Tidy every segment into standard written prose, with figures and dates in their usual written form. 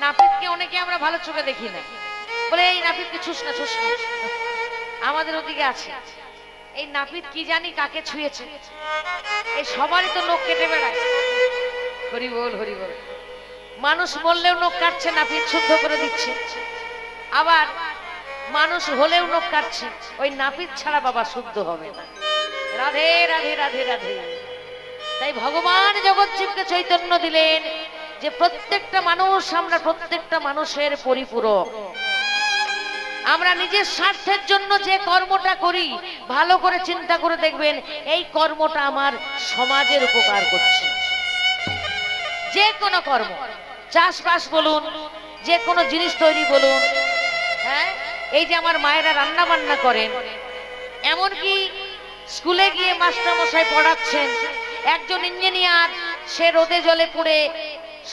নাপিতকে অনেকে আমরা ভালো চোখে দেখি না, বলে এই নাপিতকে ছুস না ছুস না। আমাদের ওদিকে আছে এই নাপিত কি জানি কাকে ছুঁয়েছে, এই সবারই তো নখ কেটে বেড়ায়। হরি বল হরি বল। মানুষ বললেও নখ কাটছে, নাপিত শুদ্ধ করে দিচ্ছে। আবার মানুষ হলেও নখ কাটছে, ওই নাপিত ছাড়া বাবা শুদ্ধ হবে না। রাধে রাধে রাধে রাধে। তাই ভগবান জগৎজীবকে চৈতন্য দিলেন যে প্রত্যেকটা মানুষ, আমরা প্রত্যেকটা মানুষের পরিপূরক। আমরা নিজের স্বার্থের জন্য যে কর্মটা করি, ভালো করে চিন্তা করে দেখবেন এই কর্মটা আমার সমাজের উপকার করছে। যে কোনো কর্ম, চাষবাস বলুন, যে কোনো জিনিস তৈরি বলুন, হ্যাঁ, এই যে আমার মায়েরা রান্না বান্না করেন, এমনকি স্কুলে গিয়ে মাস্টারমশাই পড়াচ্ছেন, একজন ইঞ্জিনিয়ার সে রোদে জলে পুড়ে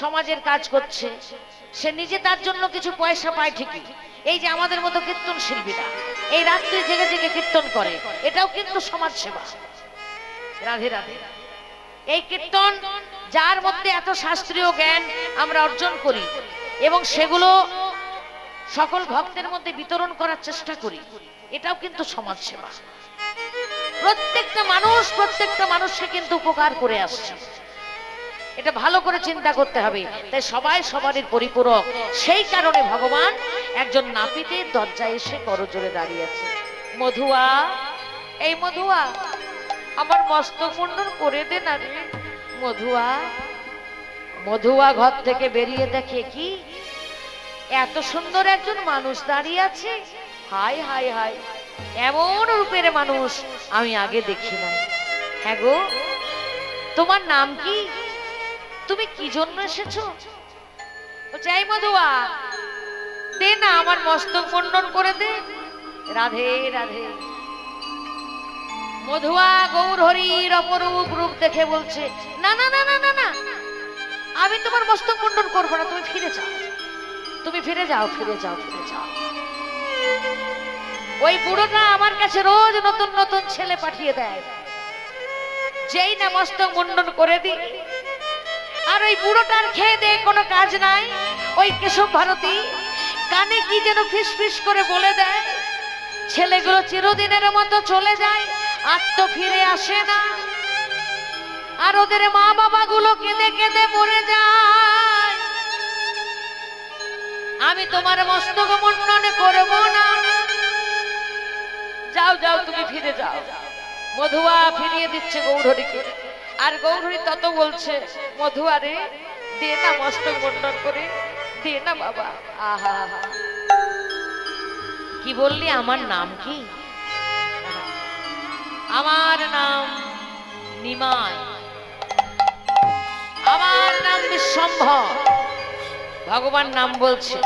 সমাজের কাজ করছে, সে নিজে তার জন্য কিছু পয়সা পায় ঠিকই। এই যে আমাদের মতো কীর্তন শিল্পীরা এই রাত্রি জেগে জেগে কীর্তন করে, এটাও কিন্তু সমাজ সেবা। রাধে রাধে। এই কীর্তন যার মধ্যে এত শাস্ত্রীয় জ্ঞান আমরা অর্জন করি এবং সেগুলো সকল ভক্তের মধ্যে বিতরণ করার চেষ্টা করি, এটাও কিন্তু সমাজ সেবা। প্রত্যেকটা মানুষ প্রত্যেকটা মানুষকে কিন্তু উপকার করে আসছে, এটা ভালো করে চিন্তা করতে হবে। তাই সবাই সবারই পরিপূরক। সেই কারণে ভগবান একজন নাপিতের দরজায় এসে করজোড়ে দাঁড়িয়ে আছে। মধুয়া, এই মধুয়া, আমার মস্তক মুন্ডন করে দে না রে মধুয়া। মধুয়া ঘর থেকে বেরিয়ে দেখে কি এত সুন্দর একজন মানুষ দাঁড়িয়ে আছে। হায় হায় হায়, এমন রূপের মানুষ আমি আগে দেখি নাই। হ্যাঁ গো, তোমার নাম কি? তুমি কি জন্য এসেছো? যাই মধুয়া, দে না আমার মস্তক মুন্ডন করে দে। রাধে রাধে। মধুয়া গৌর হরির অপরূপ রূপ দেখে বলছে, না না না না না না, আমি তোমার মস্তক মুন্ডন করবো না, তুমি ফিরে যাও, তুমি ফিরে যাও, ফিরে যাও, ফিরে যাও। ওই বুড়োটা আমার কাছে রোজ নতুন নতুন ছেলে পাঠিয়ে দেয়, যেই না মস্তক মুন্ডন করে দি, আর ওই বুড়োটার খেয়ে দিয়ে কোনো কাজ নাই। ওই কেশব ভারতী কানে কি যেন ফিস ফিস করে বলে দেয়, ছেলেগুলো চিরদিনের মতো চলে যায়, আর তো ফিরে আসে না। আর ওদের মা বাবা গুলো কেঁদে কেঁদে মরে যায়। আমি তোমার মস্তক মুন্ডন করব না, যাও যাও, তুমি ফিরে যাও। মধুয়া ফিরিয়ে দিচ্ছে গৌরহরিকে, আর গৌরহরি তত বলছে, মধুয়া রে, দে না মস্তক মুন্ডন করে, দে না বাবা। আহা, কি বললি? আমার নাম কি? আমার নাম নিমাই, আমার নাম বিশ্বম্ভর। ভগবান নাম বলছে,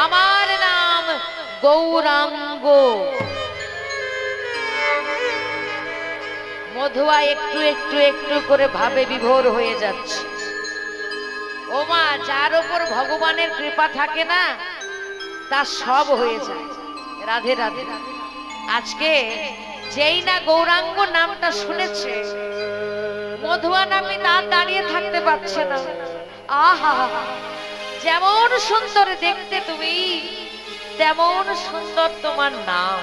আমার নাম গৌরাঙ্গ। মধুয়া একটু একটু একটু করে ভাবে বিভোর হয়ে যাচ্ছে। ও মা, যার উপর ভগবানের কৃপা থাকে না তার সব হয়ে যায়। রাধে রাধে। আজকে যেই না গৌরাঙ্গ নামটা শুনেছে, মধুয়া নামে তার দাঁড়িয়ে থাকতে পারছে না। আহা, যেমন সুন্দর দেখতে তুমি, তেমন সুন্দর তোমার নাম।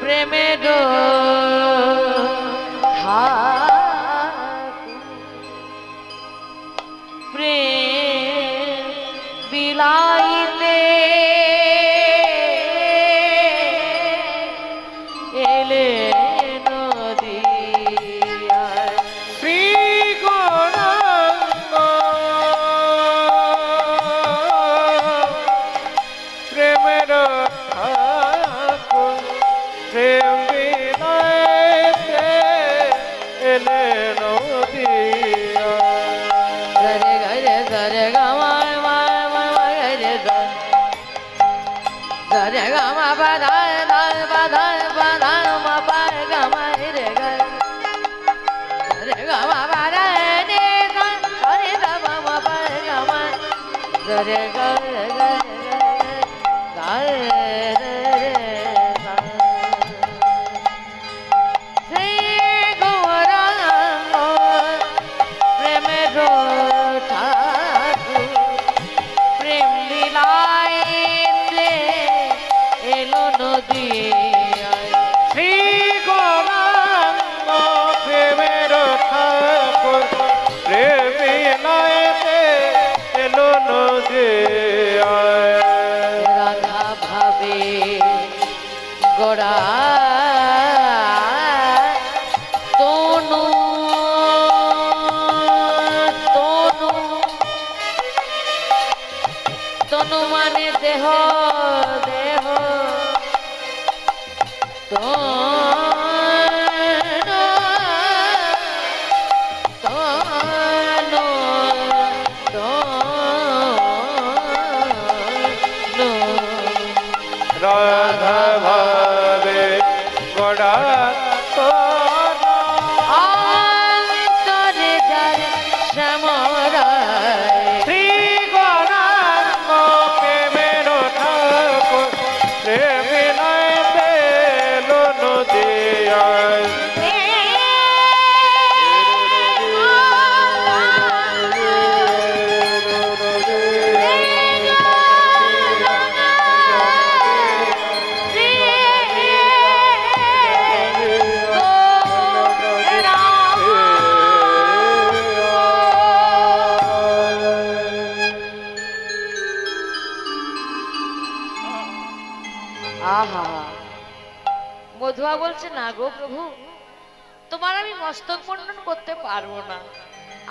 প্রেমের প্রেম বিলাইতে এলে নদিয়ায় শ্রী গৌরাঙ্গ প্রেমের ঠাকুর প্রেম বিনাইতে এলে নদিয়ায় গরে গরে গরে গামায় মায় মায় গরে গরে গামা বাধায় ধায় বাধায় বাধায় মা পায় গামায় রে গরে গামা বাধায় নে গরে দামা মা পায় গামায় গরে গরে গরে শ্রী গৌরাঙ্গ প্রেমের ঠাকুর প্রেম লীলাইতে এলো নদিয়ায় শ্রী গৌরাঙ্গ প্রেমের ঠাকুর প্রেম বিনাইতে এলো নদিয়ায় রাধা ভাবে গোড়া তনু তনু তনু মানে দেহ দেহ তনু তনু তনু রাধা ভাবে গড়া অন্তরে যার শ্যামরায় শ্রী গৌরাঙ্গ প্রেমের ঠাকুর প্রেম বিনাইতে এলো নদিয়ায় আহা মধুয়া বলছে না গো প্রভু তোমার আমি মস্তক মণ্ডন করতে পারবো না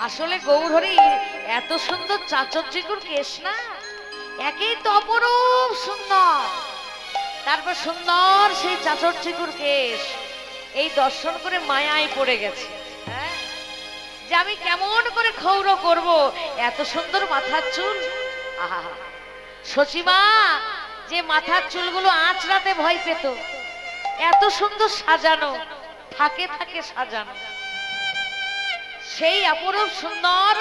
আসলে গৌরহরি এত সুন্দর চাচর কেশ না একেই তো অপরূপ সুন্দর তারপর সুন্দর সেই চাচর চিকুর কেশ এই দর্শন করে মায়ায় পড়ে গেছে হ্যাঁ যে আমি কেমন করে ক্ষৌর করব এত সুন্দর মাথার চুল আহা সচিমা যে মাথার চুলগুলো আঁচড়াতে ভয় পেত এত সুন্দর সাজানো থাকে থাকে সাজানো সেই অপরূপ সুন্দর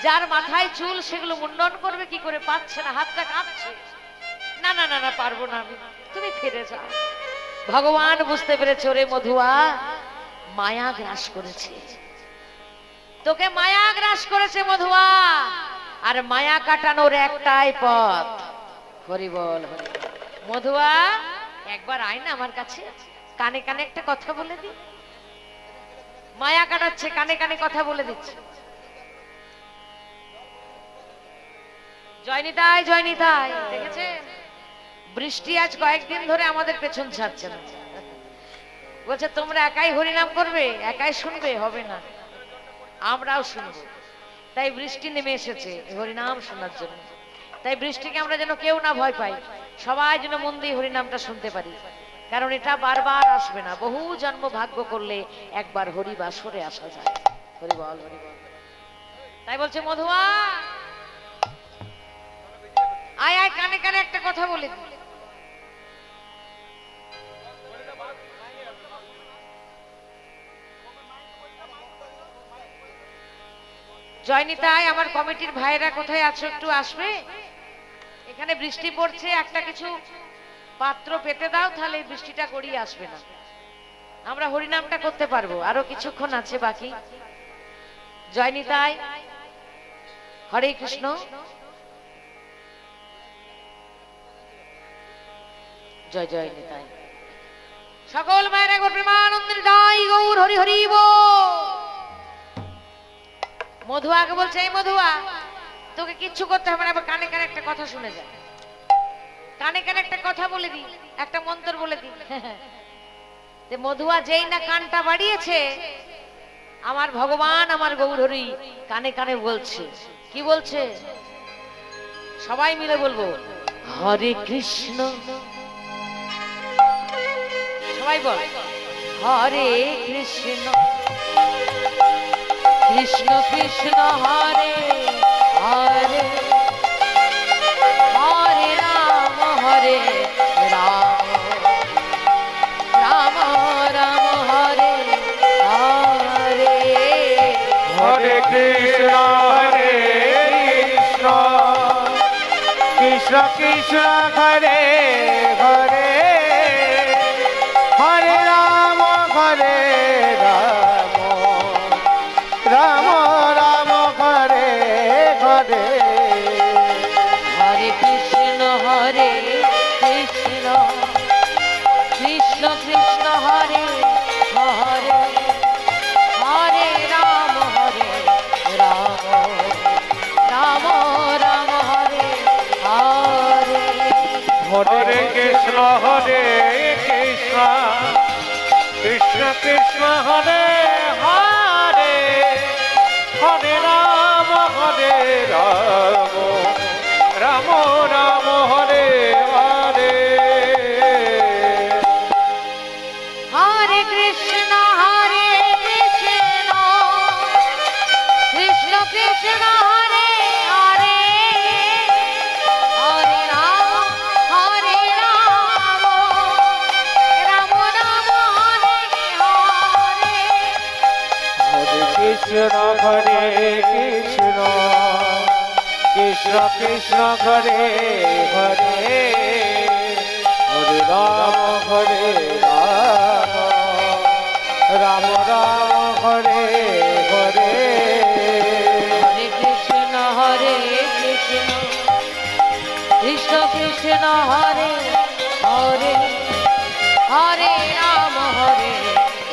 যার মাথায় চুল সেগুলো মুন্ডন করবে কি করে পাচ্ছে না হাতটা কাঁপছে না না না না পারবো না আমি তুমি ফিরে যাও ভগবান বুঝতে পেরেছে ওরে মধুয়া মায়া গ্রাস করেছে তোকে মায়া গ্রাস করেছে মধুয়া আর মায়া কাটানোর একটাই পথ হরি বল হরি বল। মধুয়া একবার আয় না আমার কাছে কানে কানে একটা কথা বলে দি মায়া কাটাচ্ছে কানে কানে কথা বলে দিচ্ছে জয়নিতাই জয়নিতাই দেখেছে বৃষ্টি আজ কয়েকদিন ধরে আমাদের পেছন ছাড়ছে না বলছে তোমরা একাই হরিনাম করবে একাই শুনবে হবে না আমরাও শুনবো তাই বৃষ্টি নেমে এসেছে হরিনাম শোনার জন্য তাই বৃষ্টিকে আমরা যেন কেউ না ভয় পাই সবাই যেন মন দিয়ে হরিনামটা শুনতে পারি কারণ এটা বারবার আসবে না বহু জন্ম ভাগ্য করলে একবার হরি বাসরে আসা যায় হরি বল হরি বল তাই বলছে মধুয়া আয় আয় কানে কানে একটা কথা বলে দি জয়নিতাই আমার কমিটির ভাইরা কোথায় আছো একটু আসবে এখানে বৃষ্টি পড়ছে একটা কিছু পাত্র পেতে দাও তাহলে বৃষ্টিটা গড়িয়ে আসবে না আমরা হরিনামটা করতে পারবো আরো কিছুক্ষণ আছে বাকি জয়নিতাই হরে কৃষ্ণ জয় জয় নিতাই সকল মায়ের একবার প্রেমানন্দের দাই গৌর হরি হরি বল। মধুয়াকে বলছে, এই মধুয়া, তোকে কিচ্ছু করতে হবে না, এবার কানে কানে একটা কথা শুনে যা, কানে কানে একটা কথা বলে দি, একটা মন্ত্র বলে দি। মধুয়া যেই না কানটা বাড়িয়েছে, আমার ভগবান আমার গৌর হরি কানে কানে বলছে। কি বলছে? সবাই মিলে বলবো, হরে কৃষ্ণ। সবাই বল, হরে কৃষ্ণ কৃষ্ণ কৃষ্ণ হরে হরে, হরে রাম রাম রাম রাম হরে হরে। হরে কৃষ্ণ কৃষ্ণ কৃষ্ণ হরে হরে, হরে রাম রাম রাম হরে হরে। হরে কৃষ্ণ কৃষ্ণ কৃষ্ণ কৃষ্ণ হরে হরে, হরে রাম রাম রাম হরে হরে। হরে কৃষ্ণ কৃষ্ণ কৃষ্ণ হরে হরে, হরে রাম রাম রাম হরে হরে। হরে কৃষ্ণ কৃষ্ণ কৃষ্ণ কৃষ্ণ হরে হরে, হরে রাম রাম রাম হরে হরে। হরে কৃষ্ণ কৃষ্ণ কৃষ্ণ কৃষ্ণ হরে হরে, হরে রাম রাম রাম হরে হরে। হরে কৃষ্ণ কৃষ্ণ কৃষ্ণ হরে হরে, হরে রাম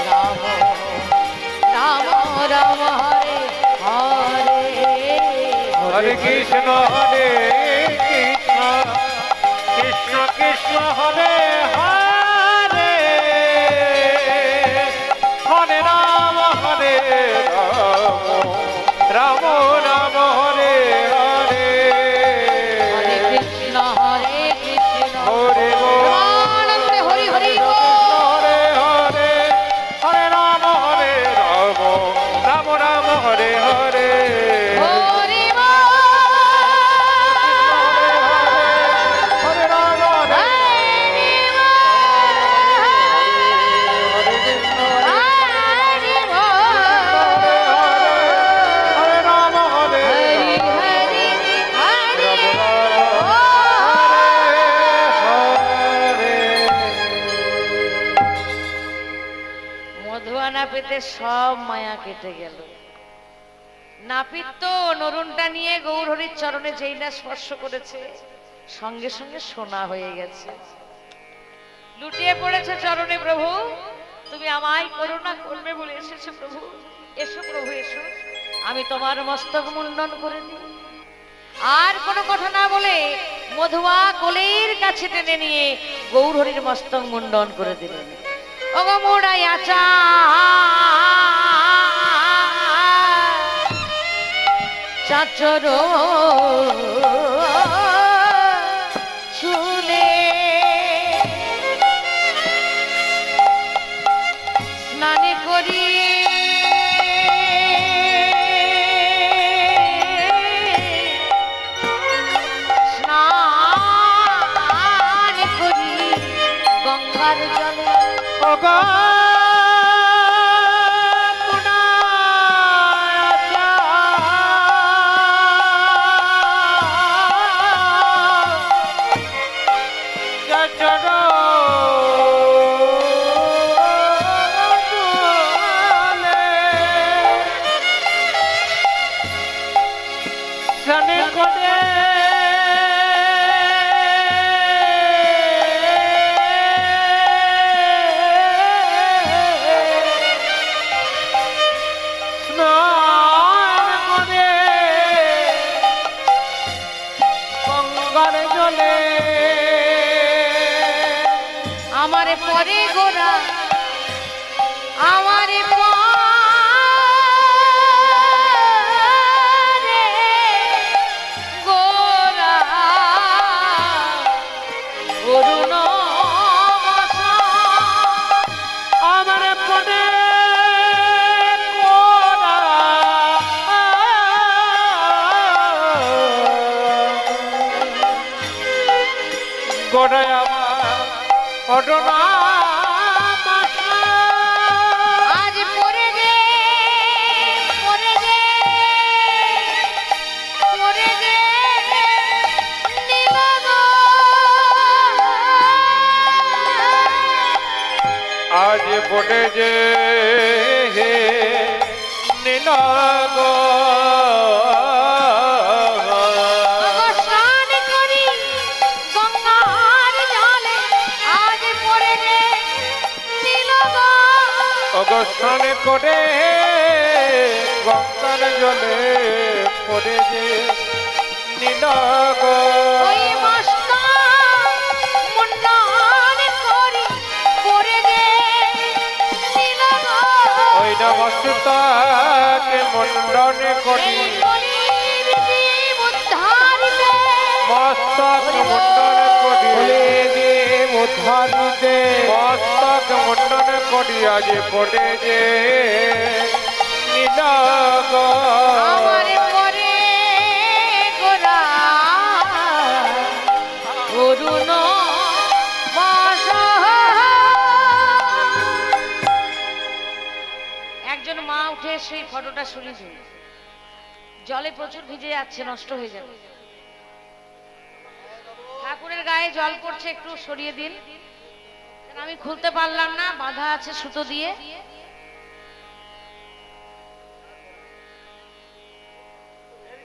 রাম রাম হরে হরে। হরে কৃষ্ণ কৃষ্ণ কৃষ্ণ কৃষ্ণ হরে হরে, হরে রাম রাম রাম হরে হরে। হরে কৃষ্ণ হরে প্রেমানন্দে হরি হরি হরে হরে, হরে রাম রাম রাম হরে হরে। হরি হরে রাম হরে রাম হরে মধুয়া নাপিতে সব মায়া কেটে গেল। নাপিত তো নরুনটা নিয়ে গৌর হরির চরণে যেই না স্পর্শ করেছে, সঙ্গে সঙ্গে সোনা হয়ে গেছে, লুটিয়ে পড়েছে চরণে। প্রভু তুমি আমায় করুণা করবে বলে এসেছো প্রভু, এসো প্রভু এসো, আমি তোমার মস্তক মুন্ডন করে দিই। আর কোনো কথা না বলে মধুয়া কোলের কাছে টেনে নিয়ে গৌর হরির মস্তক মুন্ডন করে দিলেন। ওগো মোড়াই আচা চাচর চুলে স্নানে করি স্নান করি গঙ্গার জলে। আমারে পরে গোরা আমারে পরে গোরা অরুণ আমার পরে কোরা গোড়ে আমার ঘটনা আজ পরে গে পরে গে পরে গে নীলগ আজ পড়ে যে হে নীলগ স্নান করি গঙ্গার জলে আজ পরে গে নীলগ অবস্থান করে গঙ্গার জলে পড়ে যে নীলগ ওই মস্ত মুন্ডন করি পরে গে নীলগ ওই নমস্তাকে মণ্ডন করি মস্তক মণ্ডন করি মস্তক মণ্ডন করি আজ পড়ে যে নীলগ আমারে পরে গোরা অরুণ একজন মা উঠে সেই ফটোটা সরিয়ে দিল জলে প্রচুর ভিজে যাচ্ছে নষ্ট হয়ে যাবে ঠাকুরের গায়ে জল পড়ছে একটু সরিয়ে দিন আমি খুলতে পারলাম না বাঁধা আছে সুতো দিয়ে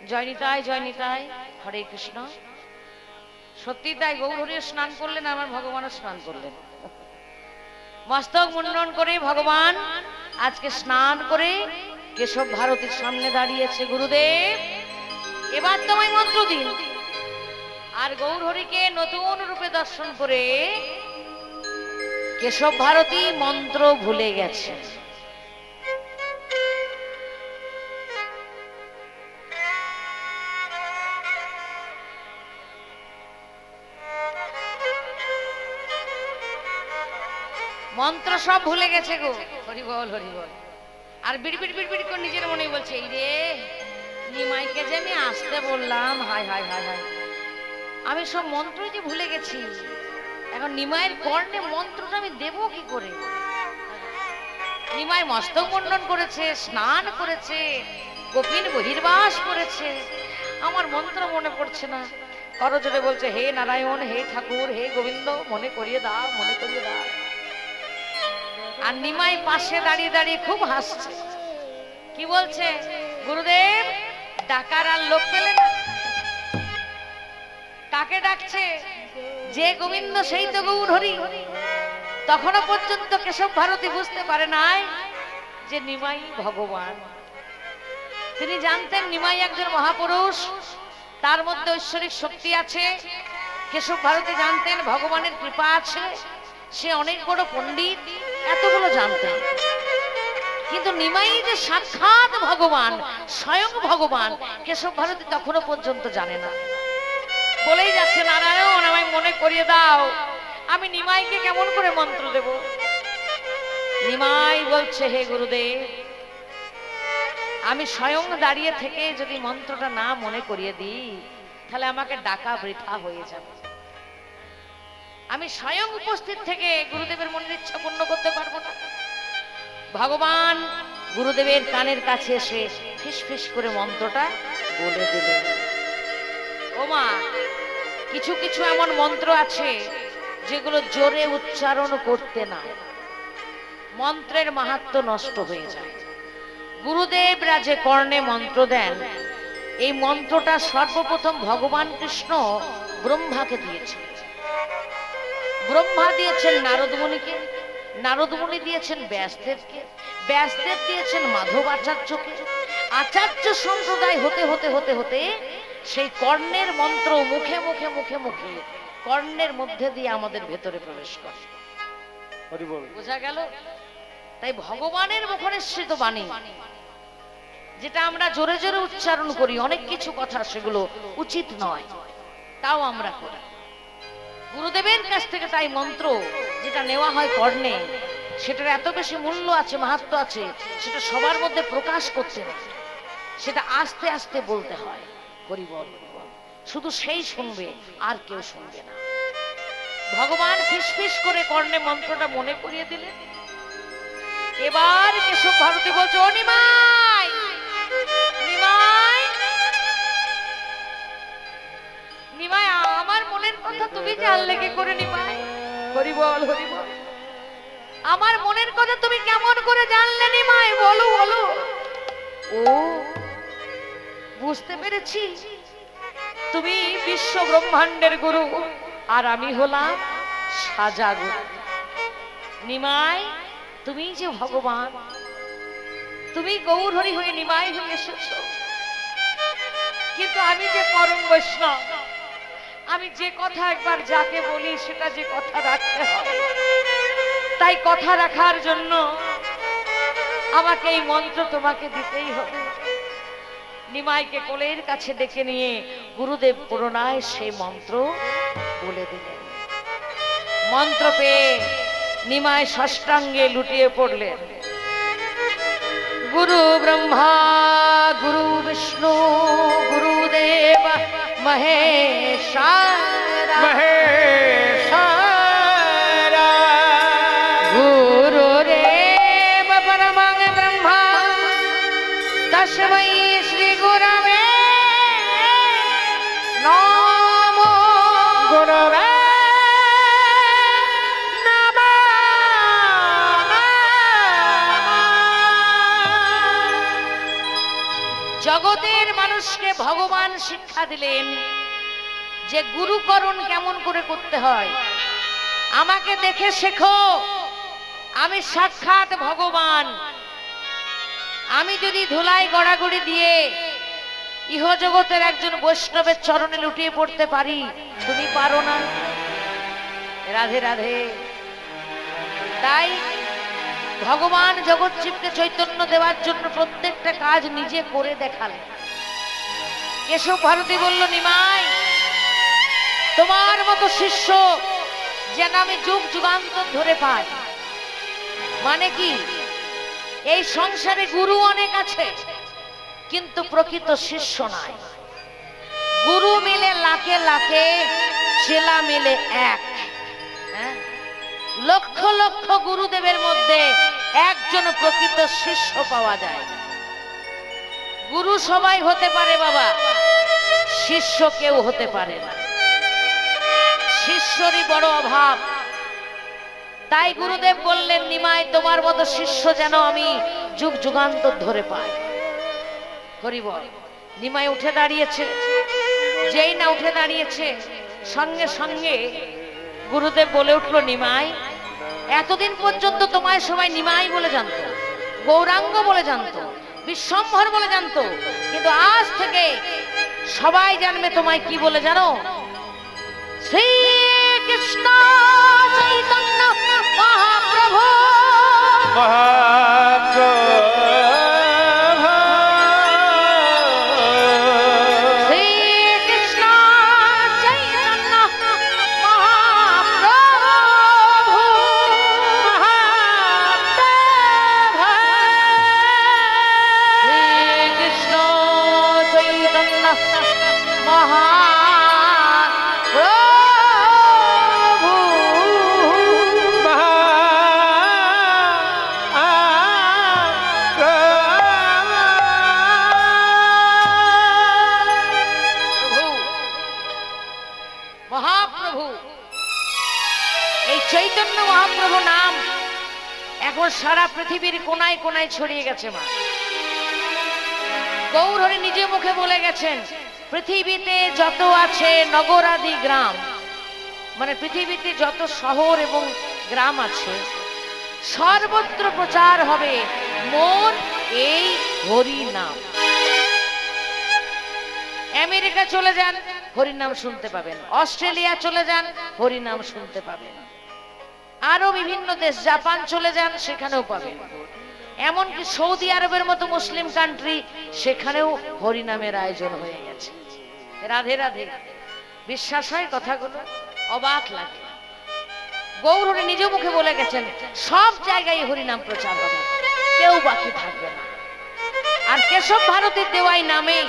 জয় নিতাই হরে কৃষ্ণ সত্যি তাই গৌরহরিও স্নান করলেন আমার ভগবানও স্নান করলেন মস্তক মুন্ডন করে ভগবান আজকে স্নান করে কেশব ভারতীর সামনে দাঁড়িয়েছে গুরুদেব এবার তোমায় মন্ত্র দিন আর গৌরহরিকে নতুন রূপে দর্শন করে কেশব ভারতী মন্ত্র ভুলে গেছে মন্ত্র সব ভুলে গেছে গো হরি বল আর বিড় বিড় বিড় বিড় করে নিজের মনে বলছে এই রে নিমাইকে যে আমি আসতে বললাম হায় হায় হায় হায় আমি সব মন্ত্রই যে ভুলে গেছি এখন নিমাইয়ের কর্ণে মন্ত্রটা আমি দেব কি করে নিমাই মস্তক মুন্ডন করেছে স্নান করেছে কপিন বহির্বাস করেছে আমার মন্ত্র মনে পড়ছে না করজোরে বলছে হে নারায়ণ হে ঠাকুর হে গোবিন্দ মনে করিয়ে দাও আর নিমাই পাশে দাঁড়িয়ে দাঁড়িয়ে খুব হাসছে কি বলছে গুরুদেব ডাকার আর লোক পেলে না কাকে ডাকছে যে গোবিন্দ সেই তো গৌরহরি তখনও পর্যন্ত কেশব ভারতী বুঝতে পারে নাই যে নিমাই ভগবান তিনি জানতেন নিমাই একজন মহাপুরুষ তার মধ্যে ঐশ্বরিক শক্তি আছে কেশব ভারতী জানতেন ভগবানের কৃপা আছে সে অনেক বড় পণ্ডিত এতগুলো জানতেন কিন্তু নিমাই যে সাক্ষাৎ ভগবান স্বয়ং ভগবান কেশব ভারতী তখনও পর্যন্ত জানে না বলেই যাচ্ছে নারায়ণ আমায় মনে করিয়ে দাও আমি নিমাইকে কেমন করে মন্ত্র দেব নিমাই বলছে হে গুরুদেব আমি স্বয়ং দাঁড়িয়ে থেকে যদি মন্ত্রটা না মনে করিয়ে দিই তাহলে আমাকে ডাকা বৃথা হয়ে যাবে আমি স্বয়ং উপস্থিত থেকে গুরুদেবের মনের ইচ্ছা পূর্ণ করতে পারবো না ভগবান গুরুদেবের কানের কাছে এসে ফিস ফিস করে মন্ত্রটা বলে দিলেন ও মা কিছু কিছু এমন মন্ত্র আছে যেগুলো জোরে উচ্চারণ করতে না মন্ত্রের মাহাত্ম্য নষ্ট হয়ে যায় গুরুদেবরা যে কর্ণে মন্ত্র দেন এই মন্ত্রটা সর্বপ্রথম ভগবান কৃষ্ণ ব্রহ্মাকে দিয়েছেন ব্রহ্মা দিয়েছেন নারদ মুনিকে নারদ মুনি দিয়েছেন ব্যাসদেবকে ব্যাসদেব দিয়েছেন মাধব আচার্যকে আচার্য সম্প্রদায় হতে হতে হতে হতে সেই কর্ণের মন্ত্র মুখে মুখে মুখে মুখে কর্ণের মধ্যে দিয়ে আমাদের ভেতরে প্রবেশ করে হরি বল। বোঝা গেল? তাই ভগবানের মুখনিসৃত বাণী যেটা আমরা জোরে জোরে উচ্চারণ করি, অনেক কিছু কথা সেগুলো উচিত নয়, তাও আমরা করি। গুরুদেবের কাছ থেকে তাই মন্ত্র যেটা নেওয়া হয় কর্ণে, সেটার এত বেশি মূল্য আছে, মাহাত্ম্য আছে, সেটা সবার মধ্যে প্রকাশ করতে নেই, সেটা আস্তে আস্তে বলতে হয়। হরি বল, হরি বল। শুধু সেই শুনবে, আর কেউ শুনবে না। ভগবান ফিসফিস করে কর্ণে মন্ত্রটা মনে করিয়ে দিলেন। এবার কেশব ভারতী বলছে, ও নিমাই, নিমাই, নিমাই, আমার মনের কথা তুমি জানলে কি করে নিমাই? হরি বল, হরি বল। আমার মনের কথা তুমি কেমন করে জানলে নিমাই? বলো, বলো। ও, বুঝতে পেরেছি, তুমি বিশ্ব ব্রহ্মাণ্ডের গুরু, আর আমি হলাম সাজা গুরু। নিমাই, তুমি যে ভগবান, তুমি গৌর হরি হয়ে নিমাই হয়ে এসেছো, কিন্তু আমি যে পরম বৈষ্ণব, আমি যে কথা একবার যাকে বলি সেটা যে কথা রাখতে হয়, তাই কথা রাখার জন্য আমাকে এই মন্ত্র তোমাকে দিতেই হবে। নিমাইকে কোলের কাছে ডেকে নিয়ে গুরুদেব পুরনায় সেই মন্ত্র বলে দিলেন। মন্ত্র পেয়ে নিমাই ষষ্ঠাঙ্গে লুটিয়ে পড়লেন। গুরু ব্রহ্মা, গুরু বিষ্ণু, গুরুদেব মহেশ্বরা, মহেশ্বরা, গুরুরেব পরমং ব্রহ্মা, তস্मै শ্রী গুরবে নমো। গুরবে জগতের মানুষকে ভগবান শিক্ষা দিলেন যে গুরুকরণ কেমন করে করতে হয়। আমাকে দেখে শেখো, আমি সাক্ষাৎ ভগবান। আমি যদি ধুলাই গড়াগড়ি দিয়ে ইহজগতের একজন বৈষ্ণবের চরণে লুটিয়ে পড়তে পারি, তুমি পারো না। রাধে রাধে। তাই ভগবান জগৎজীবকে চৈতন্য দেওয়ার জন্য প্রত্যেকটা কাজ নিজে করে দেখালেন। কেশব ভারতী বলল, নিমাই, তোমার মতো শিষ্য যেন আমি যুগ যুগান্তর ধরে পাই। মানে কি, এই সংসারে গুরু অনেক আছে, কিন্তু প্রকৃত শিষ্য নাই। গুরু মিলে লাখে লাখে, চেলা মিলে এক। হ্যাঁ, লক্ষ লক্ষ গুরুদেবের মধ্যে একজন প্রকৃত শিষ্য পাওয়া যায়। গুরু সবাই হতে পারে বাবা, শিষ্য কেউ হতে পারে না। শিষ্যরই বড় অভাব। তাই গুরুদেব বললেন, নিমাই, তোমার মতো শিষ্য যেন আমি যুগ যুগান্তর ধরে পাই। হরি বল। নিমাই উঠে দাঁড়িয়েছে। যেই না উঠে দাঁড়িয়েছে, সঙ্গে সঙ্গে গুরুদেব বলে উঠলো, নিমাই, এতদিন পর্যন্ত তোমায় সবাই নিমাই বলে জানতো, গৌরাঙ্গ বলে জানতো, বিশ্বম্ভর বলে জানতো, কিন্তু আজ থেকে সবাই জানবে তোমায় কি বলে জানো? শ্রীকৃষ্ণ চৈতন্য মহাপ্রভু। শ্রীকৃষ্ণ চৈতন্য মহাপ্রভু। শ্রীকৃষ্ণ চৈতন্য মহাপ্রভু। এই চৈতন্য মহাপ্রভু নাম এখন সারা পৃথিবীর কোনায় কোনায় ছড়িয়ে গেছে। মা গৌর হরি নিজে মুখে বলে গেছেন, পৃথিবীতে যত আছে নগরাদি গ্রাম, মানে পৃথিবীতে যত শহর এবং গ্রাম আছে, সর্বত্র প্রচার হবে মোর এই হরি নাম। আমেরিকা চলে যান, হরি নাম শুনতে পাবেন। অস্ট্রেলিয়া চলে যান, হরি নাম শুনতে পাবেন। আরো বিভিন্ন দেশ, জাপান চলে যান সেখানেও পাবেন, এমনকি সৌদি আরবের মতো মুসলিম কান্ট্রি, সেখানেও হরিনামের আয়োজন হয়ে গেছে। রাধে রাধে। বিশ্বাস হয় কথাগুলো? অবাক লাগে। গৌর হরি নিজ মুখে বলে গেছেন সব জায়গায় হরিনাম প্রচার হবে, কেউ বাকি থাকবে না। আর কেশব ভারতীর দেওয়াই নামে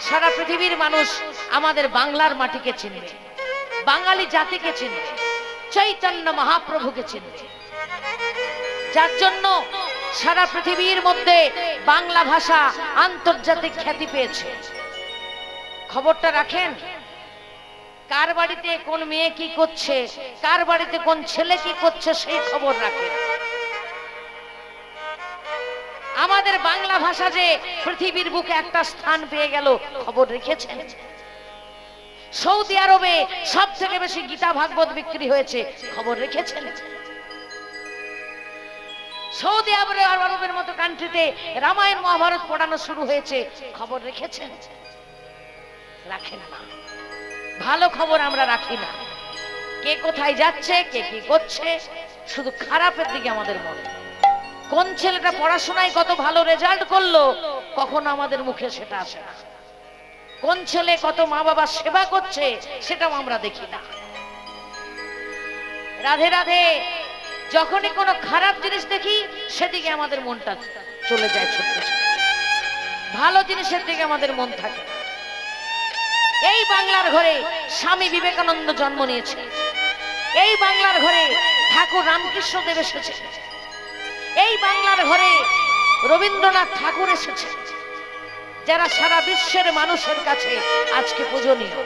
সারা পৃথিবীর মানুষ আমাদের বাংলার মাটিকে চিনবে, বাঙালি জাতিকে চিনবে, চৈতন্য মহাপ্রভুকে চিনবে, যার জন্য সারা পৃথিবীর মধ্যে বাংলা ভাষা আন্তর্জাতিক খ্যাতি পেয়েছে। খবরটা রাখেন, কার বাড়িতে কোন মেয়ে কি করছে, কার বাড়িতে কোন ছেলে কি করছে, সেই খবর রাখেন। আমাদের বাংলা ভাষা যে পৃথিবীর বুকে একটা স্থান পেয়ে গেল, খবর রেখেছেন? সৌদি আরবে সব থেকে বেশি গীতা ভাগবত বিক্রি হয়েছে, খবর রেখেছেন? সৌদি আরবের মতো কান্ট্রিতে রামায়ণ মহাভারত পড়ানো শুরু হয়েছে, খবর রেখেছেন? রাখেন না। ভালো খবর আমরা রাখি না। কে কোথায় যাচ্ছে, কে কি করছে, শুধু খারাপের দিকে আমাদের মনে। কোন ছেলেটা পড়াশোনায় কত ভালো রেজাল্ট করলো, কখনো আমাদের মুখে সেটা আসে না। কোন ছেলে কত মা বাবার সেবা করছে, সেটাও আমরা দেখি না। রাধে রাধে। যখনই কোনো খারাপ জিনিস দেখি, সেদিকে আমাদের মনটা চলে যায় ছোট্ট ছোট, ভালো জিনিসের দিকে আমাদের মন থাকে। এই বাংলার ঘরে স্বামী বিবেকানন্দ জন্ম নিয়েছে, এই বাংলার ঘরে ঠাকুর রামকৃষ্ণ দেব এসেছে, এই বাংলার ঘরে রবীন্দ্রনাথ ঠাকুর এসেছে, যারা সারা বিশ্বের মানুষের কাছে আজকে পূজনীয়।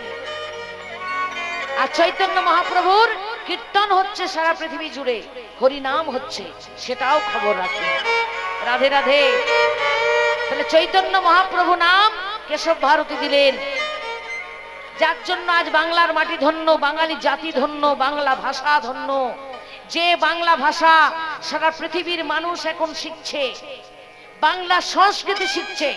আর চৈতন্য মহাপ্রভুর কীর্তন হচ্ছে সারা পৃথিবী জুড়ে, হরিনাম হচ্ছে, সেটাও খবর রাখি। রাধে রাধে। তাহলে চৈতন্য মহাপ্রভু নাম কেশব ভারতী দিলেন, যার জন্য আজ বাংলার মাটি ধন্য, বাঙালি জাতি ধন্য, বাংলা ভাষা ধন্য। যে বাংলা ভাষা সারা পৃথিবীর মানুষ এখন শিখছে, বাংলা সংস্কৃতি শিখছে,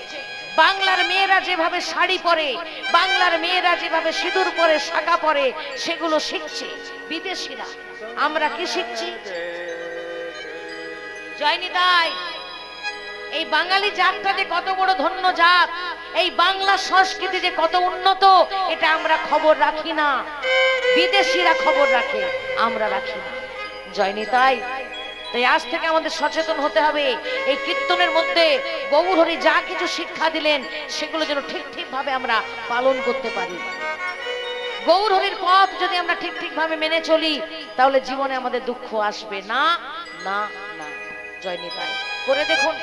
বাংলার মেয়েরা যেভাবে শাড়ি পরে, বাংলার মেয়েরা যেভাবে সিঁদুর পরে, শাঁখা পরে, সেগুলো শিখছে বিদেশিরা। আমরা কি শিখছি? জয়নিতাই। এই বাঙালি জাতটা যে কত বড় ধন্য জাত, এই বাংলা সংস্কৃতি যে কত উন্নত, এটা আমরা খবর রাখি না। বিদেশিরা খবর রাখে, আমরা রাখি না। জয়নিতাই। তাই আজ থেকে আমাদের সচেতন হতে হবে। এই কীর্তনের মধ্যে গৌর হরি যা কিছু শিক্ষা দিলেন, সেগুলো যেন ঠিক ঠিক ভাবে আমরা পালন করতে পারি। গৌর হরির পথ যদি আমরা ঠিক ঠিক ভাবে মেনে চলি, তাহলে জীবনে আমাদের দুঃখ আসবে না, না না। জয়নিতাই। করে দেখুন,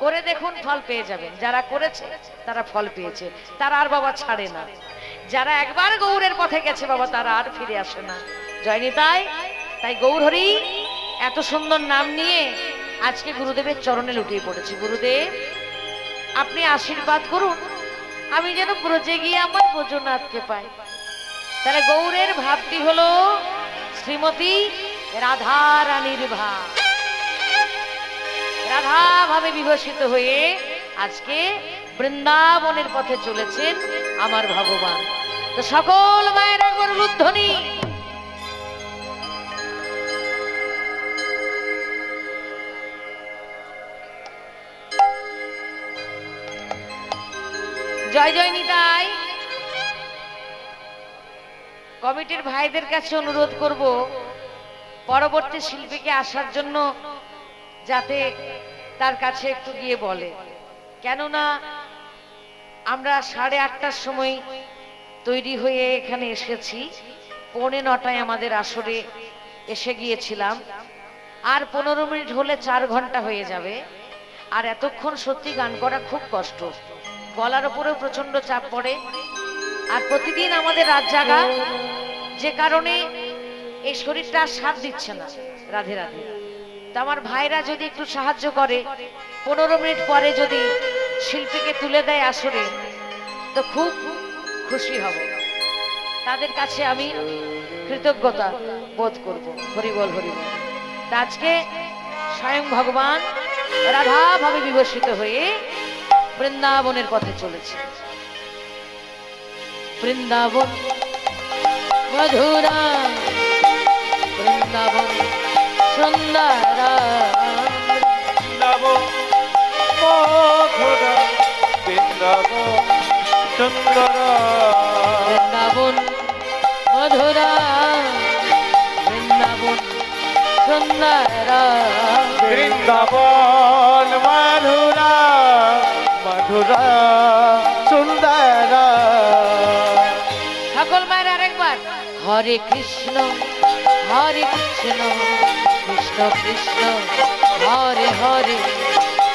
করে দেখুন, ফল পেয়ে যাবেন। যারা করেছে তারা ফল পেয়েছে, তারা আর বাবা ছাড়ে না। যারা একবার গৌরের পথে গেছে বাবা, তারা আর ফিরে আসে না। জয়নিতাই। তাই গৌর হরি এত সুন্দর নাম নিয়ে আজকে গুরুদেবের চরণে লুটিয়ে পড়েছি। গুরুদেব, আপনি আশীর্বাদ করুন, আমি যেন ব্রজে গিয়ে আমার ব্রজনাথকে পাই। তাহলে গৌরের ভাবটি হলো শ্রীমতী রাধা রানীর ভাব। রাধা ভাবে বিভূষিত হয়ে আজকে বৃন্দাবনের পথে চলেছেন আমার ভগবান। তো সকল মায়ের একবার উলুধ্বনি। জয় জয় নিতাই। কমিটির ভাইদের কাছে অনুরোধ করব, পরবর্তী শিল্পীকে আসার জন্য যাতে তার কাছে একটু গিয়ে বলে। কেননা আমরা 8:30টার সময় তৈরি হয়ে এখানে এসেছি, 8:45টায় আমাদের আসরে এসে গিয়েছিলাম। আর 15 মিনিট হলে 4 ঘন্টা হয়ে যাবে। আর এতক্ষণ সত্যি গান করা খুব কষ্ট, গলার উপরেও প্রচন্ড চাপ পড়ে। আর প্রতিদিন আমাদের রাত জাগা, যে কারণে এই শরীরটা সাথ দিচ্ছে না। রাধে রাধে। তো আমার ভাইরা যদি একটু সাহায্য করে, 15 মিনিট পরে যদি শিল্পীকে তুলে দেয় আসরে, তো খুব খুশি হব। তাদের কাছে আমি কৃতজ্ঞতা বোধ করব। হরিবল হরিবল। আজকে স্বয়ং ভগবান রাধা ভাবে বিভূষিত হয়ে বৃন্দাবনের পথে চলেছে। বৃন্দাবন মধুরা, বৃন্দাবন সুন্দর বৃন্দাবন মধুরা বৃন্দাবন সুন্দর বৃন্দাবন মধুরা বৃন্দাবন সুন্দর বৃন্দাবন মধুরা মধুরা সুন্দর সকল মায়ের আরেকবার হরে কৃষ্ণ কৃষ্ণ কৃষ্ণ হরে হরে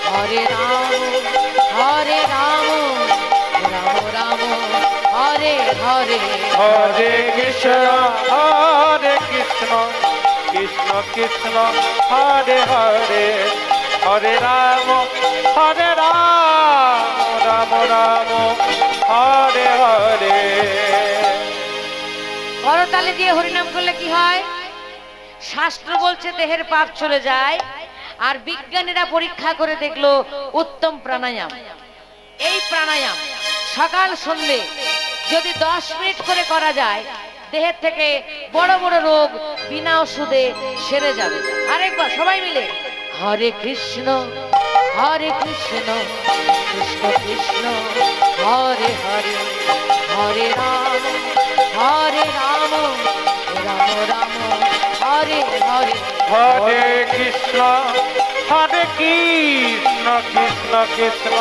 হরে রাম রাম রাম হরে হরে হরে কৃষ্ণ কৃষ্ণ কৃষ্ণ হরে হরে হরে রাম রাম রাম হরে হরে। করতালি দিয়ে হরিনাম করলে কি হয়? শাস্ত্র বলছে দেহের পাপ চলে যায়, আর বিজ্ঞানীরা পরীক্ষা করে দেখলো উত্তম প্রাণায়াম। এই প্রাণায়াম সকাল সন্ধ্যে যদি 10 মিনিট করে করা যায়, দেহের থেকে বড় বড় রোগ বিনা ওষুধে সেরে যাবে। আরেকবার সবাই মিলে হরে কৃষ্ণ কৃষ্ণ কৃষ্ণ হরে হরে হরে রাম রাম রাম হরে হরে হরে কৃষ্ণ কৃষ্ণ কৃষ্ণ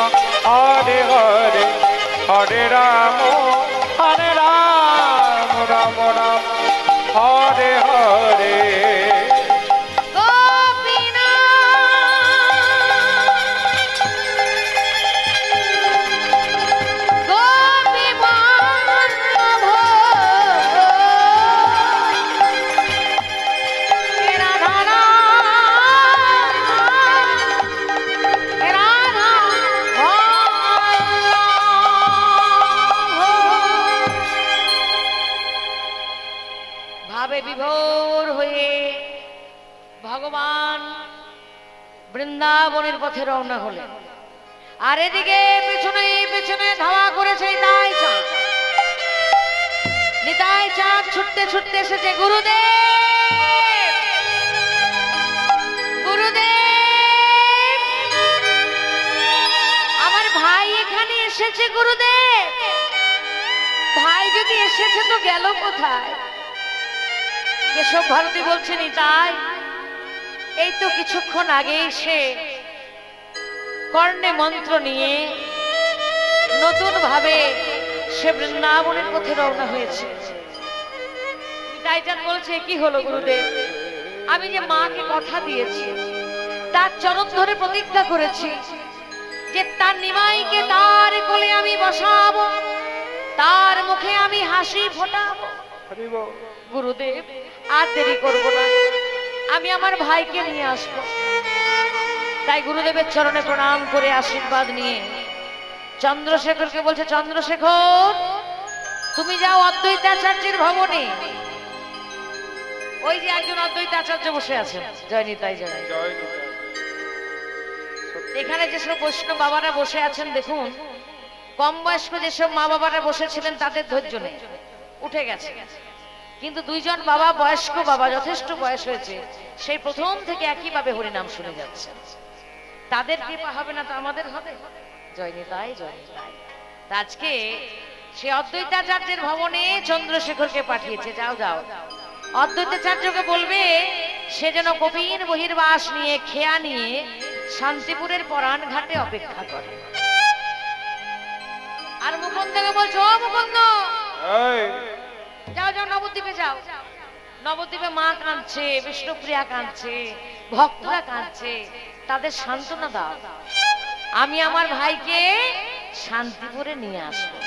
হরে হরে হরে রাম রাম রাম হরে হরে। বিভোর হয়ে ভগবান বৃন্দাবনের পথে রওনা হলেন। আর এদিকে পেছনে পেছনে ধাওয়া করেছে নিতাই চাঁদ ছুটতে ছুটতে এসেছে। গুরুদেব গুরুদেব আমার ভাই এখানে এসেছে। গুরুদেব ভাই যদি এসেছে তো গেল কোথায়? কেশব ভারতী বলছেন তাই এই তো কিছুক্ষণ আগে সে কর্ণে মন্ত্র নিয়ে নতুন ভাবে সে বৃন্দাবনের পথে রওনা হয়েছে। তাইজান বলছে কি হলো গুরুদেব? আমি যে মাকে কথা দিয়েছি, তার চরণ ধরে প্রতিজ্ঞা করেছি যে তার নিমাইকে তার কোলে আমি বসাবো, তার মুখে আমি হাসি ফোটাবো। গুরুদেব আর দেরি করবো না, আমি আমার ভাইকে নিয়ে আসবো। তাই গুরুদেবের চরণে প্রণাম করে আশীর্বাদ নিয়ে চন্দ্রশেখরকে বলছে, চন্দ্রশেখর তুমি যাও অদ্বৈতাচার্যের ভবনে। ওই যে একজন অদ্বৈতাচার্য বসে আছেন, জয় নিতাই জয়। এখানে যেসব বৈষ্ণব বাবারা বসে আছেন দেখুন, কম বয়স্ক যেসব মা বাবারা বসেছিলেন তাদের ধৈর্য নেই, উঠে গেছে। কিন্তু দুইজন বাবা, বয়স্ক বাবা, যথেষ্ট বয়স হয়েছে, সেই প্রথম থেকে একইভাবে হরিনাম শুনে যাচ্ছে। তাদের কৃপা হবে না তো আমাদের হবে? জয় নিতাই জয় নিতাই। আজকে সে অদ্বৈতাচার্যের ভবনে চন্দ্রশেখরকে পাঠিয়েছে, যাও যাও অদ্বৈতাচার্যকে বলবে সে যেন কপিন বহির্বাস নিয়ে খেয়া নিয়ে শান্তিপুরের পরাণ ঘাটে অপেক্ষা করে। আর মুকুন্দকে বলছো, ও মুকুন্দ যাও যাও নবদ্বীপে যাও। নবদ্বীপে মা কাঁদছে, বিষ্ণুপ্রিয়া কাঁদছে, ভক্তরা কাঁদছে, তাদের সান্ত্বনা দাও। আমি আমার ভাইকে শান্তিপুরে নিয়ে আসবো।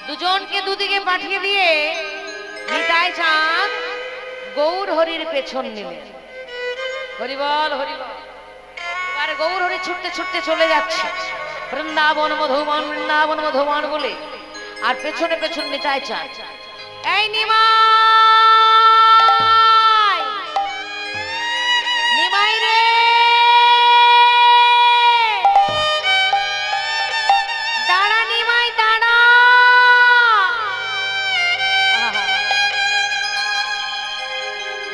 দুজনকে দুদিকে পাঠিয়ে দিয়ে নিতাই চাঁদ গৌর হরির পেছন নিলেন। হরিবল হরিবল। আর গৌর হরি ছুটতে ছুটতে চলে যাচ্ছে বৃন্দাবন মধুবন, বৃন্দাবন মধুবন বলে। আর পেছনে পেছন নিতাই চাঁদ, এই নিমাই নিমাই রে, দাঁড়া নিমাই দাঁড়া।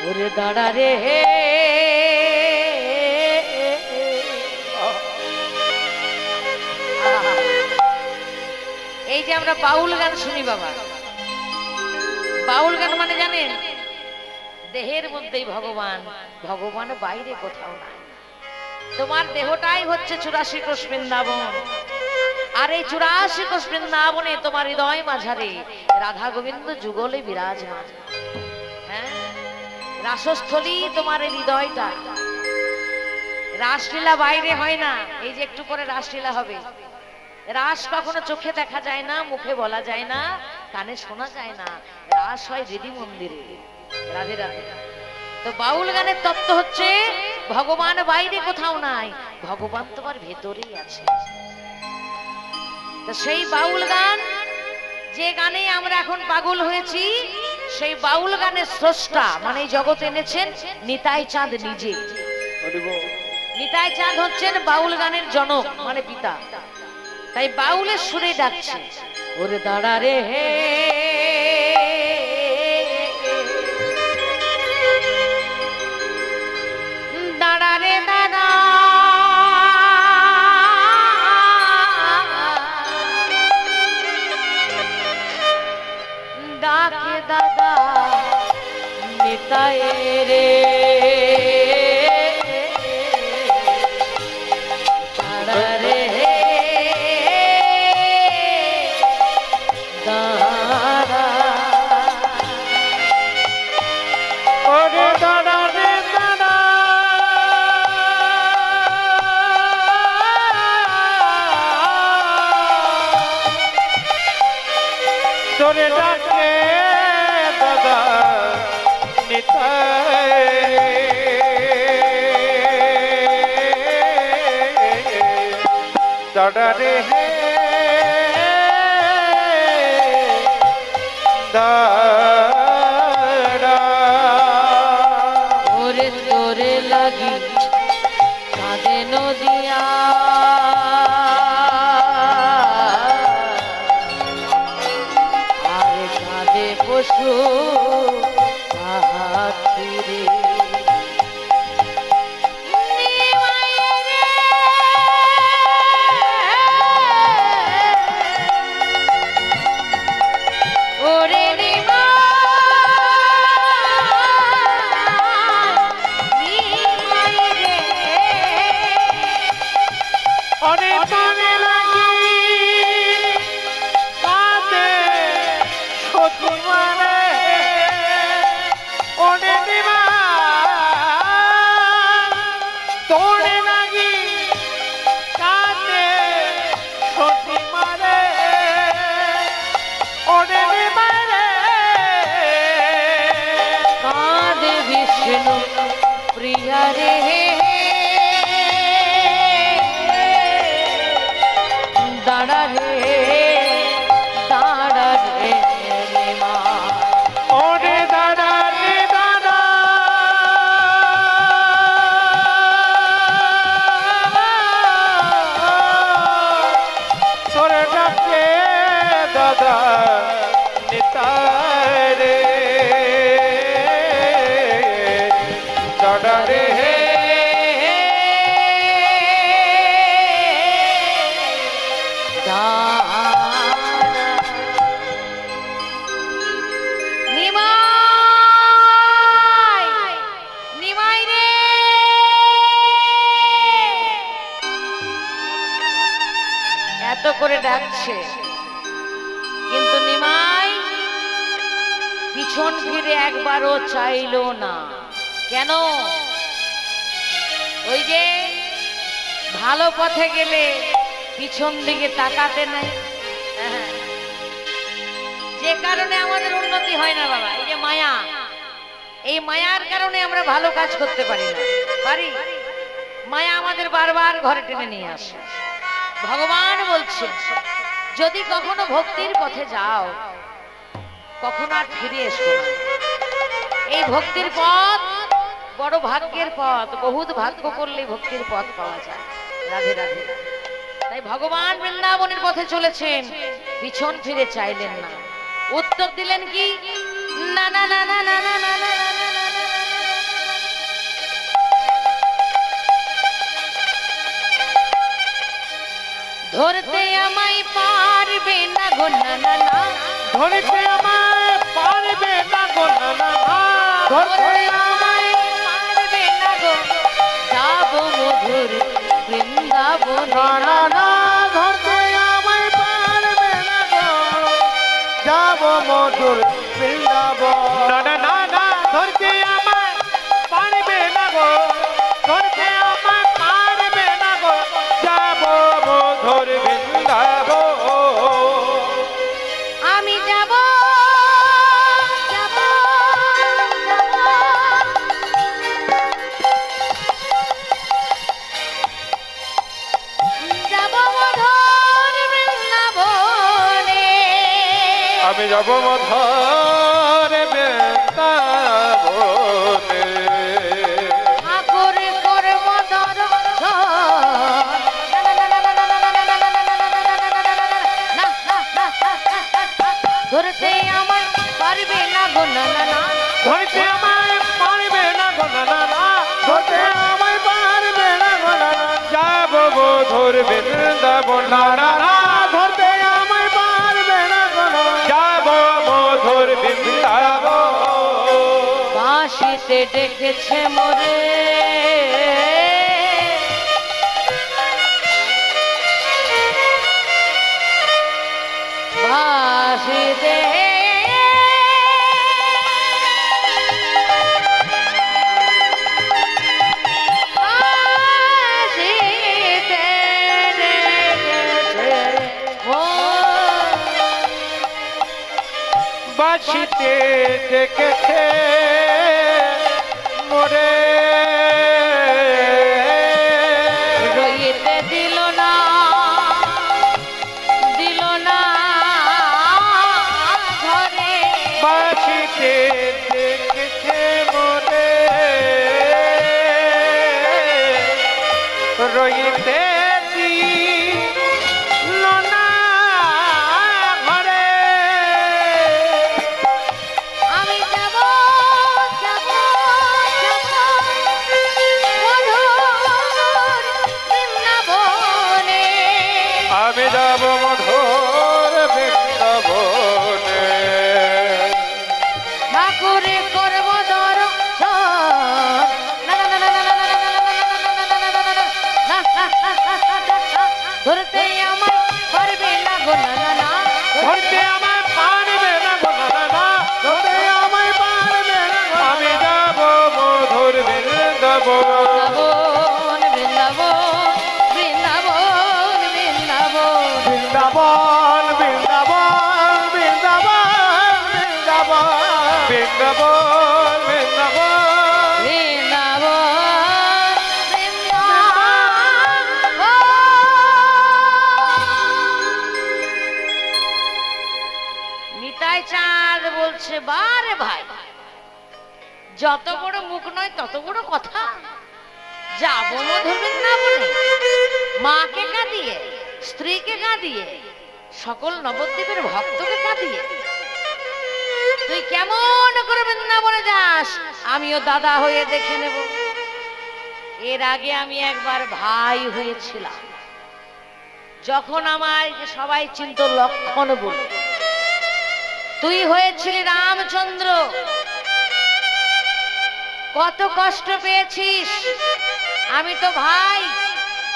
ওরে দাঁড়া রে হে এই যে আমরা বাউল গান শুনি বাবা, বাউল গান মানে জানেন দেহের মধ্যেই ভগবান, ভগবান বাইরে কোথাও নাই। তোমার দেহটাই হচ্ছে 84 কোষ বৃন্দাবন, আর এই 84 কোষ বৃন্দাবনে তোমার হৃদয় মাঝারে রাধা গোবিন্দ যুগলে বিরাজমান। হ্যাঁ, রাসস্থলী তোমার এই হৃদয়টা। রাসলীলা বাইরে হয় না, এই যে একটু পরে রাসলীলা হবে। রাস কখনো চোখে দেখা যায় না, মুখে বলা যায় না, কানে শোনা যায় না, রাস হয় হৃদি মন্দিরে। রাধে রাধে। তো বাউল গানের তত্ত্ব হচ্ছে ভগবান বাইরে কোথাও নাই, ভগবান তোমার ভেতরেই আছে। তো সেই বাউল গান, যে গানে আমরা এখন পাগল হয়েছি, সেই বাউল গানের স্রষ্টা মানে জগৎ এনেছেন নিতাই চাঁদ নিজে। নিতাই চাঁদ হচ্ছেন বাউল গানের জনক মানে পিতা। তাই বাউলের সুরে ডাকছে ওরে দাঁড়া রে হে দাঁড়া রে দাঁড়া ডাকে দাদা নিতাই রে দাঁড়া রে তোরে ডাকে দাদা নিতাই দাদা রে হে দাদা ওরে তোরে লাগি কাঁদে নদিয়া পশু আখিরে ওরে প্রিয়া রে দাঁড়া রে দাঁড়া রে মা ওরে দাদা রে দাদা তোরে ডাকে দাদা নিতাই রে দাদা রে এত করে ডাকছে, কিন্তু নিমাই পিছন ফিরে একবারও চাইলো না। কেন? ওই যে ভালো পথে গেলে পিছন দিকে তাকাতে নাই, যে কারণে আমাদের উন্নতি হয় না বাবা। এই যে মায়া, এই মায়ার কারণে আমরা ভালো কাজ করতে পারি না। পারি? মায়া আমাদের বারবার ঘরে টেনে নিয়ে আসে। ভগবান বলছে যদি কখনো ভক্তির পথে যাও কখনো আর ফিরে এসো না। এই ভক্তির পথ বড় ভাগ্যের পথ, বহুত ভাগ্য করলে ভক্তির পথ পাওয়া যায়। রাধে রাধে। তাই ভগবান বৃন্দাবনের পথে চলেছেন, পিছন ফিরে চাইলেন না। উত্তর দিলেন কি? না না না না না না না না না গো না না না, ধরতে আমায় পারবে না গো না না না, ধরতে আমায় পারবে না গো, যাব মধুর বৃন্দাবন না না না, ধরতে আমায় পারবে না গো, যাব মধুর বৃন্দাবন। না না না না, ধরতে আমায় পারবে না গো, ধরতে আমায় পারবে না গো, যাব মধুর বৃন্দাবন। আমি যাব যাব যাব মধুর বৃন্দাবনে, আমি যাব মধুর বৃন্দাবনে। ঠাকুর করব ধরতে আমায় পারবে না গো না না না, ধরতে আমায় পারবে না গো না না না, ধরতে আমায় পারবে না গো না না, যাব মধুর বৃন্দাবন। না না না, ধরতে আমায় পারবে না গো না, যাব মধুর বৃন্দাবন। বাঁশিতে ডেকেছে মোরে বাঁশিতে বাঁশিতে ডেকেছে বাঁশিতে ডেকেছে মোরে, রইতে দিল না ঘরে, বাঁশিতে ডেকেছে মোরে, রইতে দিল না ঘরে। আমি যাব যাব যাব মধুর বৃন্দাবনে, আমি যাব মধুর বৃন্দাবনে। ঠাকুরে করব দর্শন, ধরতে আমায় পারবে না গো না না না, ধরতে আমায় পারবে না গো না না না, ধরতে আমায় পারবে না গো। আমি যাব মধুর বৃন্দাবন। বৃন্দাবন বৃন্দাবন বৃন্দাবন বৃন্দাবন বৃন্দাবন বৃন্দাবন বৃন্দাবন বৃন্দাবন বৃন্দাবন নিতাই চাঁদ বলছে, বারে ভাই যত বড় মুখ নয় তত বড় কথা, যাবো মধুর বৃন্দাবনে, মাকে কাঁদিয়ে, স্ত্রীকে কাঁদিয়ে, সকল নবদ্বীপের ভক্তকে কাঁদিয়ে তুই কেমন করে বৃন্দাবনে যাস, আমিও দাদা হয়ে দেখে নেব। এর আগে আমি একবার ভাই হয়েছিলাম, যখন আমায় সবাই চিনত লক্ষণ বলে, তুই হয়েছিলি রামচন্দ্র, কত কষ্ট পেয়েছিস। আমি তো ভাই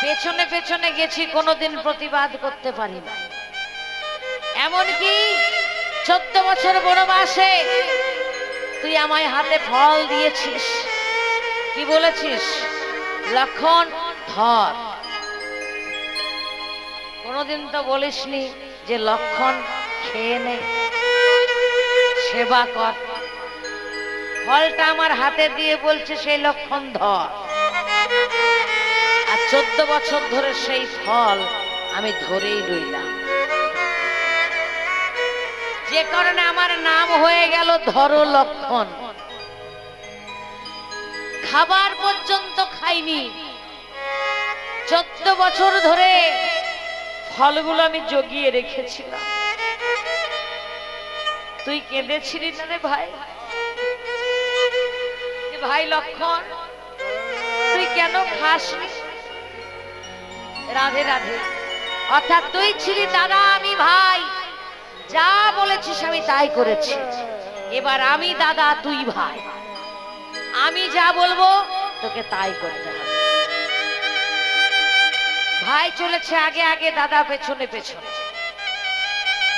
পেছনে পেছনে গেছি, কোনোদিন প্রতিবাদ করতে পারি না। এমনকি 14 বছর বনবাসে তুই আমায় হাতে ফল দিয়েছিস, কি বলেছিস, লক্ষণ ধর। কোনোদিন তো বলিসনি যে লক্ষণ খেয়ে নে, সেবা কর। ফলটা আমার হাতে দিয়ে বলছে সেই লক্ষণ ধর, আর 14 বছর ধরে সেই ফল আমি ধরেই রইলাম, যে কারণে আমার নাম হয়ে গেল ধরো লক্ষণ। খাবার পর্যন্ত খাইনি, 14 বছর ধরে ফলগুলো আমি জগিয়ে রেখেছিলাম। তুই কেঁদেছিলি না রে ভাই, ভাই লক্ষণ তুই কেন খাসনি? রাধে রাধে। অর্থাৎ তুই ছিলি দাদা, আমি ভাই, যা বলেছিস আমি তাই করেছি, এবার আমি দাদা তুই ভাই, আমি যা বলবো তোকে তাই করতে হবে। ভাই চলেছে আগে আগে, দাদা পেছনে পেছনে।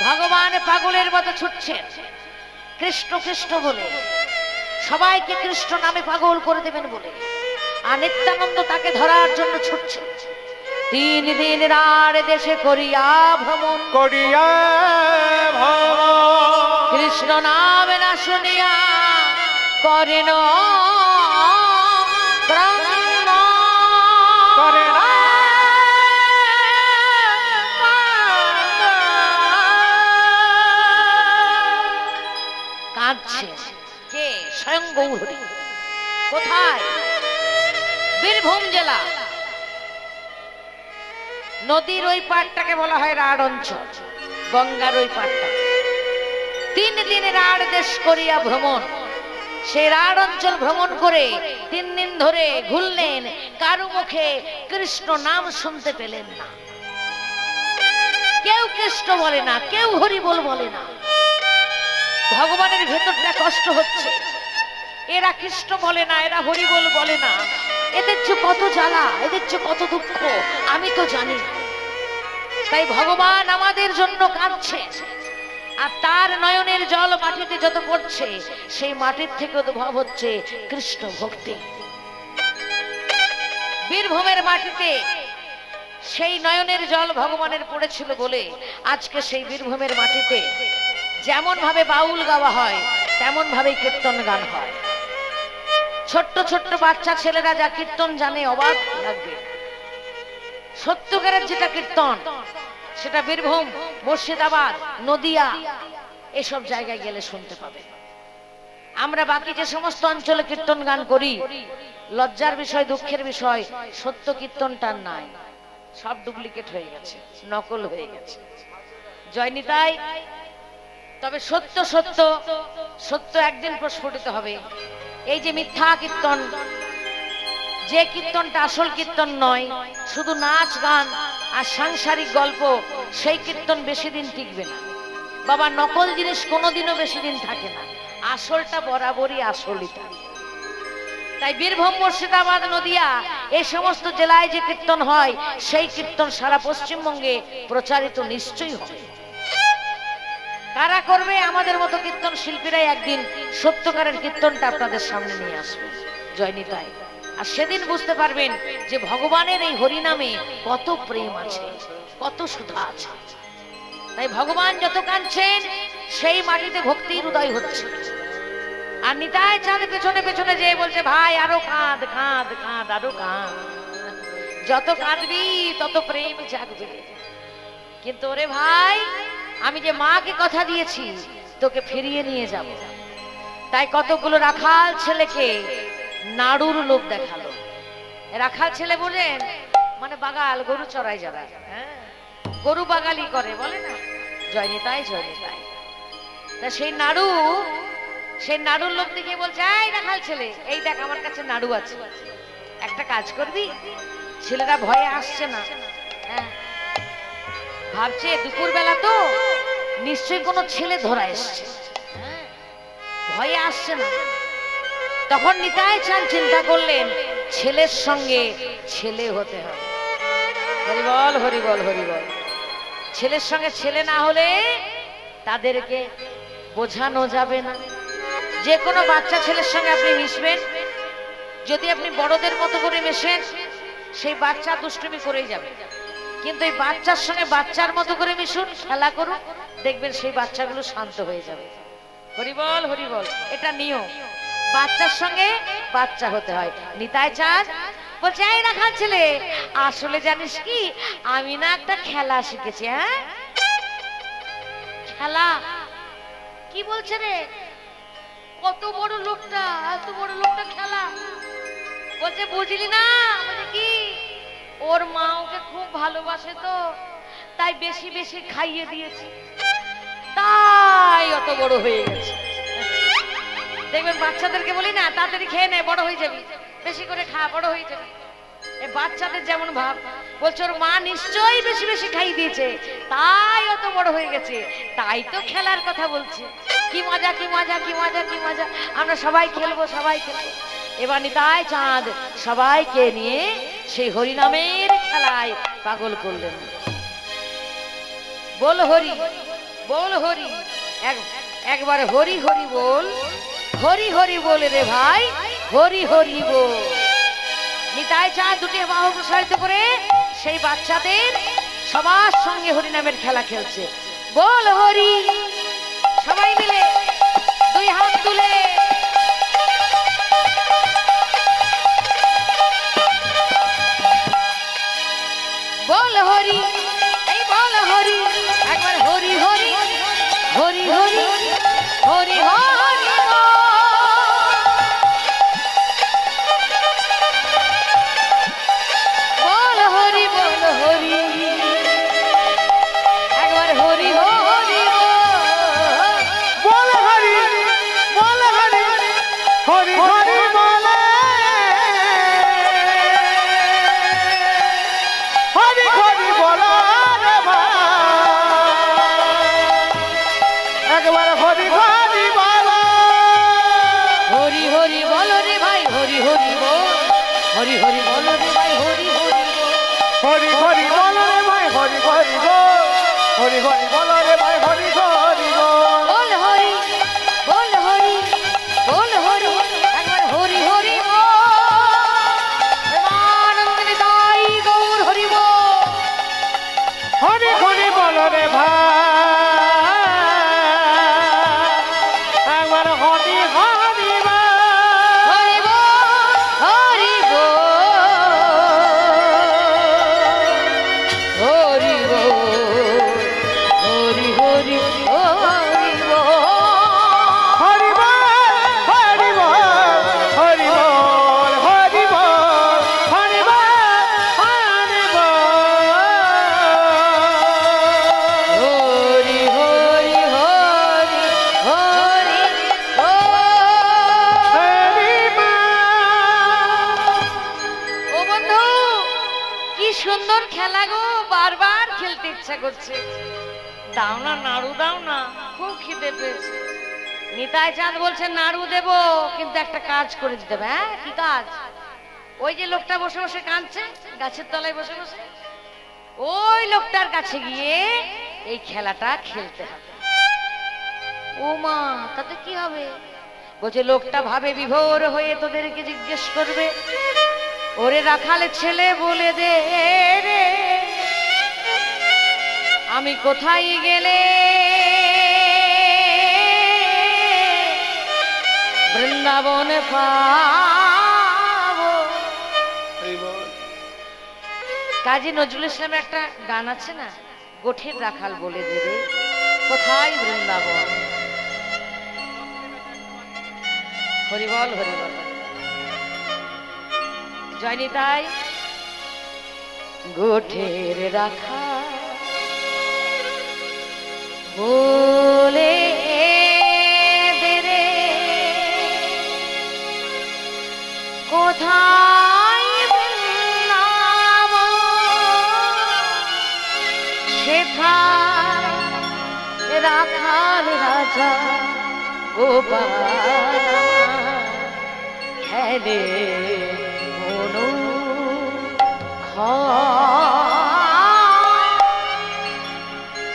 ভগবান পাগলের মতো ছুটছেন কৃষ্ণ কৃষ্ণ বলে, সবাইকে কৃষ্ণ নামে পাগল করে দেবেন বলে। আর নিত্যানন্দ তাকে ধরার জন্য ছুটছে। 3 দিন রার দেশে করিয়া ভ্রমণ, করিয়া কৃষ্ণ নাম না শুনিয়া করেন কাঁদছে। কে? স্বয়ং গৌরহরি। কোথায়? বীরভূম জেলা। নদীর ওই পাড়টাকে বলা হয় রাঢ় অঞ্চল, গঙ্গার ওই পাড়টা। 3 দিন রাঢ় দেশ করিয়া ভ্রমণ। সে রাঢ় অঞ্চল ভ্রমণ করে 3 দিন ধরে ঘুরলেন, কারো মুখে কৃষ্ণ নাম শুনতে পেলেন না। কেউ কৃষ্ণ বলে না, কেউ হরি বল বলে না। ভগবানের ভেতরটা কষ্ট হচ্ছে, এরা কৃষ্ণ বলে না, এরা হরি বল বলে না, এদের যে কত জ্বালা, এদের যে কত দুঃখ আমি তো জানি। তাই ভগবান আমাদের জন্য কাঁদছে। আর তার নয়নের জল মাটিতে যত পড়ছে, সেই মাটির থেকে উদ্ভব হচ্ছে কৃষ্ণ ভক্তি। বীরভূমের মাটিতে সেই নয়নের জল ভগবানের পড়েছিল বলে আজকে সেই বীরভূমের মাটিতে যেমন ভাবে বাউল গাওয়া হয়, তেমন ভাবে কীর্তন গান হয়। ছোট্ট ছোট্ট বাচ্চা ছেলেরা যা কীর্তন জানে, অবাক লাগবে। সত্যকারের যেটা কীর্তন, সেটা বীরভূম, মুর্শিদাবাদ, নদিয়া এসব জায়গায় গেলে শুনতে পাবে। আমরা বাকি যে সমস্ত অঞ্চলে কীর্তন গান করি, লজ্জার বিষয়, দুঃখের বিষয়, সত্য কীর্তনটা নাই, সব ডুপ্লিকেট হয়ে গেছে, নকল হয়ে গেছে। জয় নিতাই। তবে সত্য সত্য সত্য একদিন প্রস্ফুটিত হবে। এই যে মিথ্যা কীর্তন, যে কীর্তনটা আসল কীর্তন নয়, শুধু নাচ গান আর সাংসারিক গল্প, সেই কীর্তন বেশি দিন টিকবে না বাবা। নকল জিনিস কোনোদিনও বেশি দিন থাকে না, আসলটা বরাবরই আসলই থাকে। তাই বীরভূম, মুর্শিদাবাদ, নদিয়া এই সমস্ত জেলায় যে কীর্তন হয়, সেই কীর্তন সারা পশ্চিমবঙ্গে প্রচারিত নিশ্চয়ই হবে। কারা করবে? আমাদের মতো কীর্তন শিল্পীরাই একদিন সত্যকারের কীর্তনটা আপনাদের সামনে নিয়ে আসবে। জয় নিতাই। আর সেদিন বুঝতে পারবেন যে ভগবানের এই হরি নামে কত প্রেম আছে, কত সুধা আছে। তাই ভগবান যত কাঁদছেন, সেই মাটিতে ভক্তির উদয় হচ্ছে। আর নিতাই চাঁদ পেছনে পেছনে যেয়ে বলছে, ভাই আরো কাঁদ কাঁদ কাঁদ, আরো কাঁদ, যত কাঁদবি তত প্রেম জাগবে। কিন্তু ওরে ভাই, আমি যে মাকে কথা দিয়েছি তোকে ফিরিয়ে নিয়ে যাব, তাই কতগুলো রাখাল ছেলেকে নাড়ুর লোক দেখালো। রাখাল ছেলে বলেন মানে বাগাল, গরু চড়াই যারা, হ্যাঁ, গরু বাগালি করে বলে না। জয় নিতাই, জয় নিতাই। তা সেই নাড়ুর লোক দেখে বলছে, এই রাখাল ছেলে, এই দেখ আমার কাছে নাড়ু আছে, একটা কাজ করবি? ছেলেরা ভয়ে আসছে না, হ্যাঁ, ভাবছে দুপুর বেলা তো নিশ্চয়ই কোনো ছেলে ধরা এসছে, ভয়ে আসছে না। তখন নিতাই চাঁদ চিন্তা করলেন, ছেলের সঙ্গে ছেলে হতে হবে। হরিবল হরিবল হরিবল। ছেলের সঙ্গে ছেলে না হলে তাদেরকে বোঝানো যাবে না। যে কোনো বাচ্চা ছেলের সঙ্গে আপনি মিশবেন, যদি আপনি বড়দের মতো করে মেশেন, সেই বাচ্চা দুষ্টুমি করেই যাবে। কিন্তু এই বাচ্চার সঙ্গে বাচ্চার মতো করে মিশুন, খেলা করুন, দেখবেন সেই বাচ্চাগুলো শান্ত হয়ে যাবে। হরিবল হরিবল, এটা নিয়ম। বাচ্চার সঙ্গে বাচ্চা হতে হয়। নিতাই চাঁদ বলছে, এই রাখাল ছেলে, আসলে জানিস কি, আমি না একটা খেলা শিখেছি। হ্যাঁ, খেলা? কি বলছে রে? কত বড় লোকটা, এত বড় লোকটা খেলা বলছে, বুঝলি না? বলছে কি, ওর মা ওকে খুব ভালোবাসে তো, তাই বেশি বেশি খাইয়ে দিয়েছে, তাই অত বড় হয়ে গেছে। দেখবেন বাচ্চাদেরকে বলি না, তাড়াতাড়ি খেয়ে নে, বড় হয়ে যাবি, বেশি করে খা, বড় হয়ে যাবি। এই বাচ্চাদের যেমন ভাব, বলছে ওর মা নিশ্চয়ই বেশি বেশি খাইয়ে দিয়েছে তাই অত বড় হয়ে গেছে, তাই তো খেলার কথা বলছে। কি মজা কি মজা কি মজা কি মজা, আমরা সবাই খেলবো সবাই খেলবো। এবার নিতাই চাঁদ সবাইকে নিয়ে সেই হরিনামের খেলায় পাগল করলেন। বল হরি বল হরি, একবার হরি হরি বল, হরি হরি বলে রে ভাই, হরি হরি বল। নিতাই চাঁদ দুটি বাহু প্রসারিত করে সেই বাচ্চাদের সবার সঙ্গে হরিনামের খেলা খেলছে। বল হরি, সবাই মিলে দুই হাত তুলে বল হরি, এই বল হরি, একবার হরি হরি হরি হরি হরি হরি বল হরি বল হরি, একবার হরি হরি বল হরি বল হরি হরি হরি বলে, হরি হরি বলা রে ভাই, একবার হরি হরি বলা, হরি হরি বল রে ভাই, হরি হরি বল, হরি হরি বল রে ভাই, হরি হরি বল, হরি হরি বল রে ভাই, হরি হরি বল, হরি হরি বল রে ভাই, হরি হরি বল। বল হরি বল হরি বল হরি, একবার হরি হরি বল, প্রেমানন্দে তাই গৌর হরি বল, হরি হরি বল রে ভাই, একবার হরি হরি বল, হরি বল হরি বল, হরি বল, হরি হরি হরি বল, হরি বল হরি বল, হরি বল হরি বল, হরি বল হরি বল, হরি হরি হরি হরি বল। হরি বল। ও বন্ধু, কি সুন্দর খেলা গো, বারবার খেলতে ইচ্ছা করছে। দাও না নাড়ু, দাও না, খুব খিদে পেয়েছে। নিতাই চাঁদ বলছে নাড়ু দেব, কিন্তু একটা কাজ করে দিতে হবে। হ্যাঁ, কি কাজ? ওই যে লোকটা বসে বসে কাঁদছে গাছের তলায় বসে বসে, ওই লোকটার কাছে গিয়ে এই খেলাটা খেলতে হবে। ও মা, তাতে কি হবে? বলছে লোকটা ভাবে বিভোর হয়ে তোদেরকে জিজ্ঞেস করবে, ওরে রাখালে ছেলে বলে দে রে, আমি কোথায় গেলে বৃন্দাবনে পাবো। কাজী নজরুল ইসলামের একটা গান আছে না, গোঠের রাখাল বলে দেবে কোথায় বৃন্দাবন। হরিবল হরিবল, জয় নিতাই। গোঠের রাখা বলে দে রে, কোথায় বৃন্দাবন, সেথায় রাখাল রাজা গোপাল খেলে মনু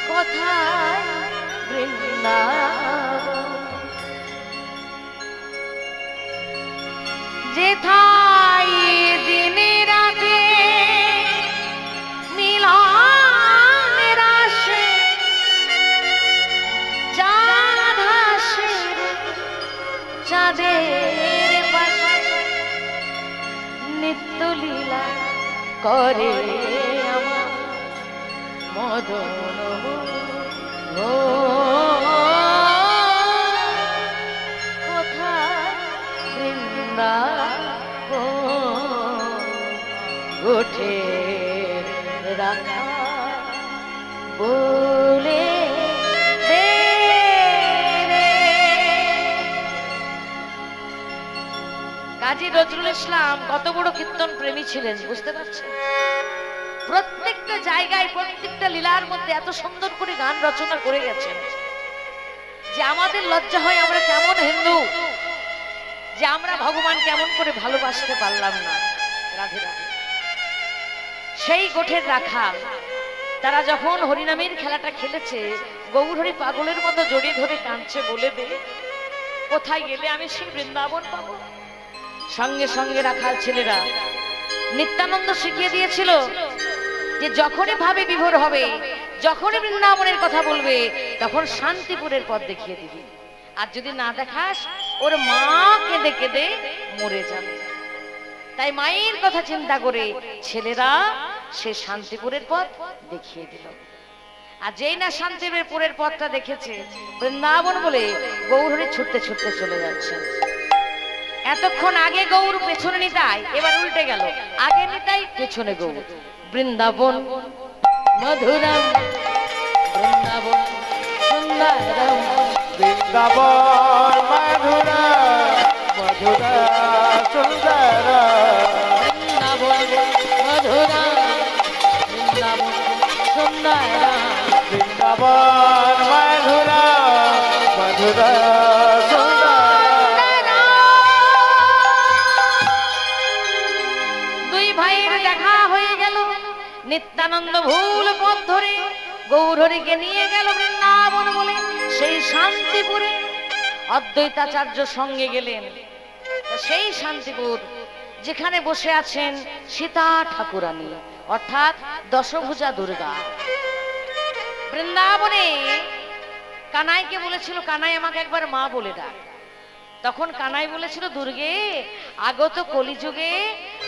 কোথায় বৃন্দাবন, যেথায় দিনে রাতে মিলনের আসে, চাঁদ হাসে চাঁদের পাশে, নিত্য লীলা করে আমার মদন কোথায় বৃন্দাবন, গোঠে রাখা বলে দে রে। কাজী নজরুল ইসলাম কত বড় কীর্তন প্রেমী ছিলেন বুঝতে পারছেন? প্রত্যেকটা জায়গায় প্রত্যেকটা লীলার মধ্যে এত সুন্দর করে গান রচনা করে গেছেন যে আমাদের লজ্জা হয় আমরা কেমন হিন্দু, যে আমরা ভগবান কেমন করে ভালোবাসতে পারলাম না। রাধে রাধে। সেই গোঠের রাখাল তারা যখন হরিনামের খেলাটা খেলেছে, গৌরহরি পাগলের মতো জড়িয়ে ধরে কাঁদছে, বলে দে কোথায় গেলে আমি সেই বৃন্দাবন পাবো। সঙ্গে সঙ্গে রাখাল ছেলেরা নিত্যানন্দ শিখিয়ে দিয়েছিল যে যখনই ভাবে বিভোর হবে, যখনই বৃন্দাবনের কথা বলবে, তখন শান্তিপুরের পথ দেখিয়ে দিবি, আর যদি না দেখাস ওর মা কেঁদে কেঁদে মরে যাবে। তাই মায়ের কথা চিন্তা করে ছেলেরা সে শান্তিপুরের পথ দেখিয়ে দিল। আর যেই না শান্তিপুরের পথটা দেখেছে, বৃন্দাবন বলে গৌরহরি ছুটতে ছুটতে চলে যাচ্ছে। এতক্ষণ আগে গৌর পেছনে নিতাই, এবার উল্টে গেল, আগে নিতাই পেছনে গৌর। বৃন্দাবন মধুরম বৃন্দাবন সুন্দরম বৃন্দাবন মধুরা মধুরা সুন্দর বৃন্দাবন মধুরা বৃন্দাবন সুন্দর বৃন্দাবন মধুরা মধুরা সুন্দর। দুই ভাইয়ের দেখা হয়ে গেল। নিত্যানন্দ ভুল পথ ধরে গৌরহরিকে নিয়ে গেল বৃন্দাবন বলে সেই শান্তিপুরে। অদ্বৈতাচার্য সঙ্গে গেলেন। সেই শান্তিপুর যেখানে বসে আছেন সীতা ঠাকুরানী, অর্থাৎ দশভুজা দুর্গা। বৃন্দাবনে কানাইকে বলেছিল, কানাই আমাকে একবার মা বলে ডাক। তখন কানাই বলেছিল, দুর্গে আগত কলিযুগে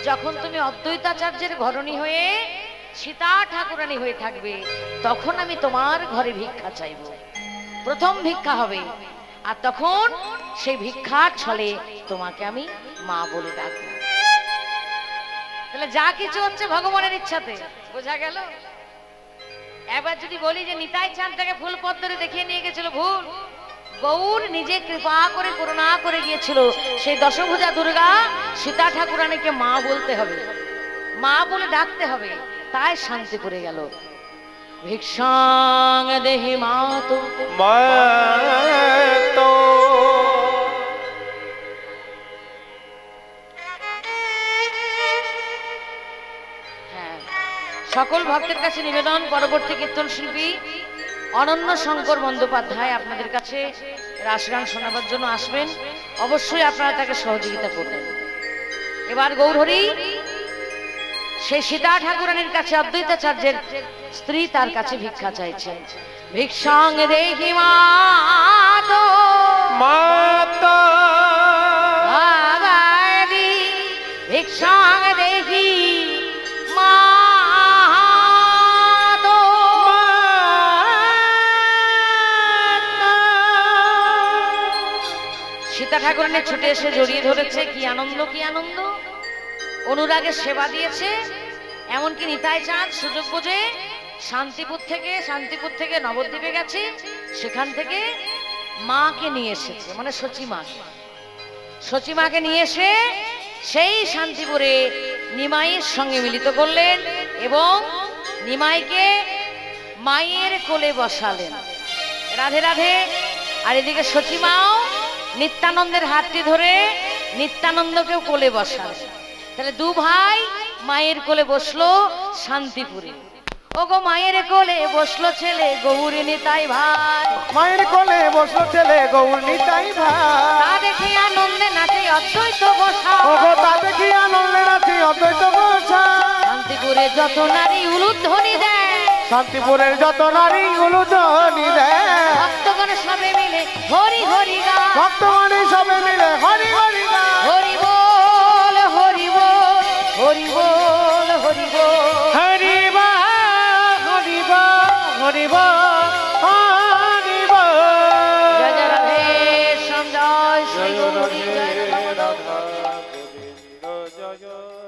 যখন তুমি অদ্বৈতাচার্যের ঘরণী হয়ে সীতা ঠাকুরানী হয়ে থাকবে, তখন আমি তোমার ঘরে ভিক্ষা চাইব, প্রথম ভিক্ষা হবে, আর তখন সেই ভিক্ষার ছলে তোমাকে আমি মা বলে ডাকবো। তাহলে যা কিছু হচ্ছে ভগবানের ইচ্ছাতে, বোঝা গেল? এবার যদি বলি যে নিতাই চাঁদটাকে ফুল পদ্মরে দেখিয়ে নিয়ে গেছিল, ভুল। গৌর নিজে কৃপা করে করুণা করে গিয়েছিল সেই দশভুজা দুর্গা সীতা ঠাকুরানীকে মা বলতে হবে, মা বলে ডাকতে হবে, তাই শান্তিপুরে গেল। ভিক্ষাং দেহি মাতু মাতো সকল ভক্তের কাছে নিবেদন, পরবর্তী কীর্তন শিল্পী অনন্য শঙ্কর বন্দ্যোপাধ্যায় আপনাদের কাছে রাসগান শোনাবার জন্য আসবেন। অবশ্যই আপনারা তাকে সহযোগিতা করবেন। এবার গৌরহরি সেই সীতা ঠাকুরানীর কাছে, অদ্বৈতাচার্যের স্ত্রী, তার কাছে ভিক্ষা চাইছেন। ভিক্ষাং দেহি মাতো মাতো ভাগাদি ভিক্ষাং দেহি মা। সীতা ঠাকুরানী ছুটে এসে জড়িয়ে ধরেছে। কি আনন্দ, কি আনন্দ! অনুরাগের সেবা দিয়েছে। এমনকি নিতাই চাঁদ সুযোগ বুঝে শান্তিপুর থেকে নবদ্বীপে গেছে, সেখান থেকে মাকে নিয়ে এসেছে, মানে সচিমাকে নিয়ে এসে সেই শান্তিপুরে নিমাইয়ের সঙ্গে মিলিত করলেন এবং নিমাইকে মায়ের কোলে বসালেন। রাধে রাধে। আর এদিকে সচিমাও নিত্যানন্দের হাতটি ধরে নিত্যানন্দকেও কোলে বসালেন। তাহলে দু ভাই মায়ের কোলে বসলো শান্তিপুরে। ওগো মায়ের কোলে বসলো ছেলে গৌরী নিতাই ভাই, মায়ের কোলে বসলো ছেলে গৌর নিতাই ভাই। তা দেখি আনন্দে নাচে অদ্বৈত গোসাই, ওগো তা দেখি আনন্দে নাচে অদ্বৈত গোসাই। শান্তিপুরে যত নারী উলুধ্বনি দেয়, শান্তিপুরের যত নারী উলুধ্বনি দেয়, ভক্তগণ সবে মিলে হরি হরি গায়, ভক্তগণ সবে মিলে হরি হরি গায়। হরি বল হরি বল হরি বল হরি বল হরি বল হরি বল হরি বল হরি বল। জয় জয় রাধে শ্যাম, জয় শ্রী গৌরী, জয় রাধা জগন্নাথ। গোবিন্দ জয়।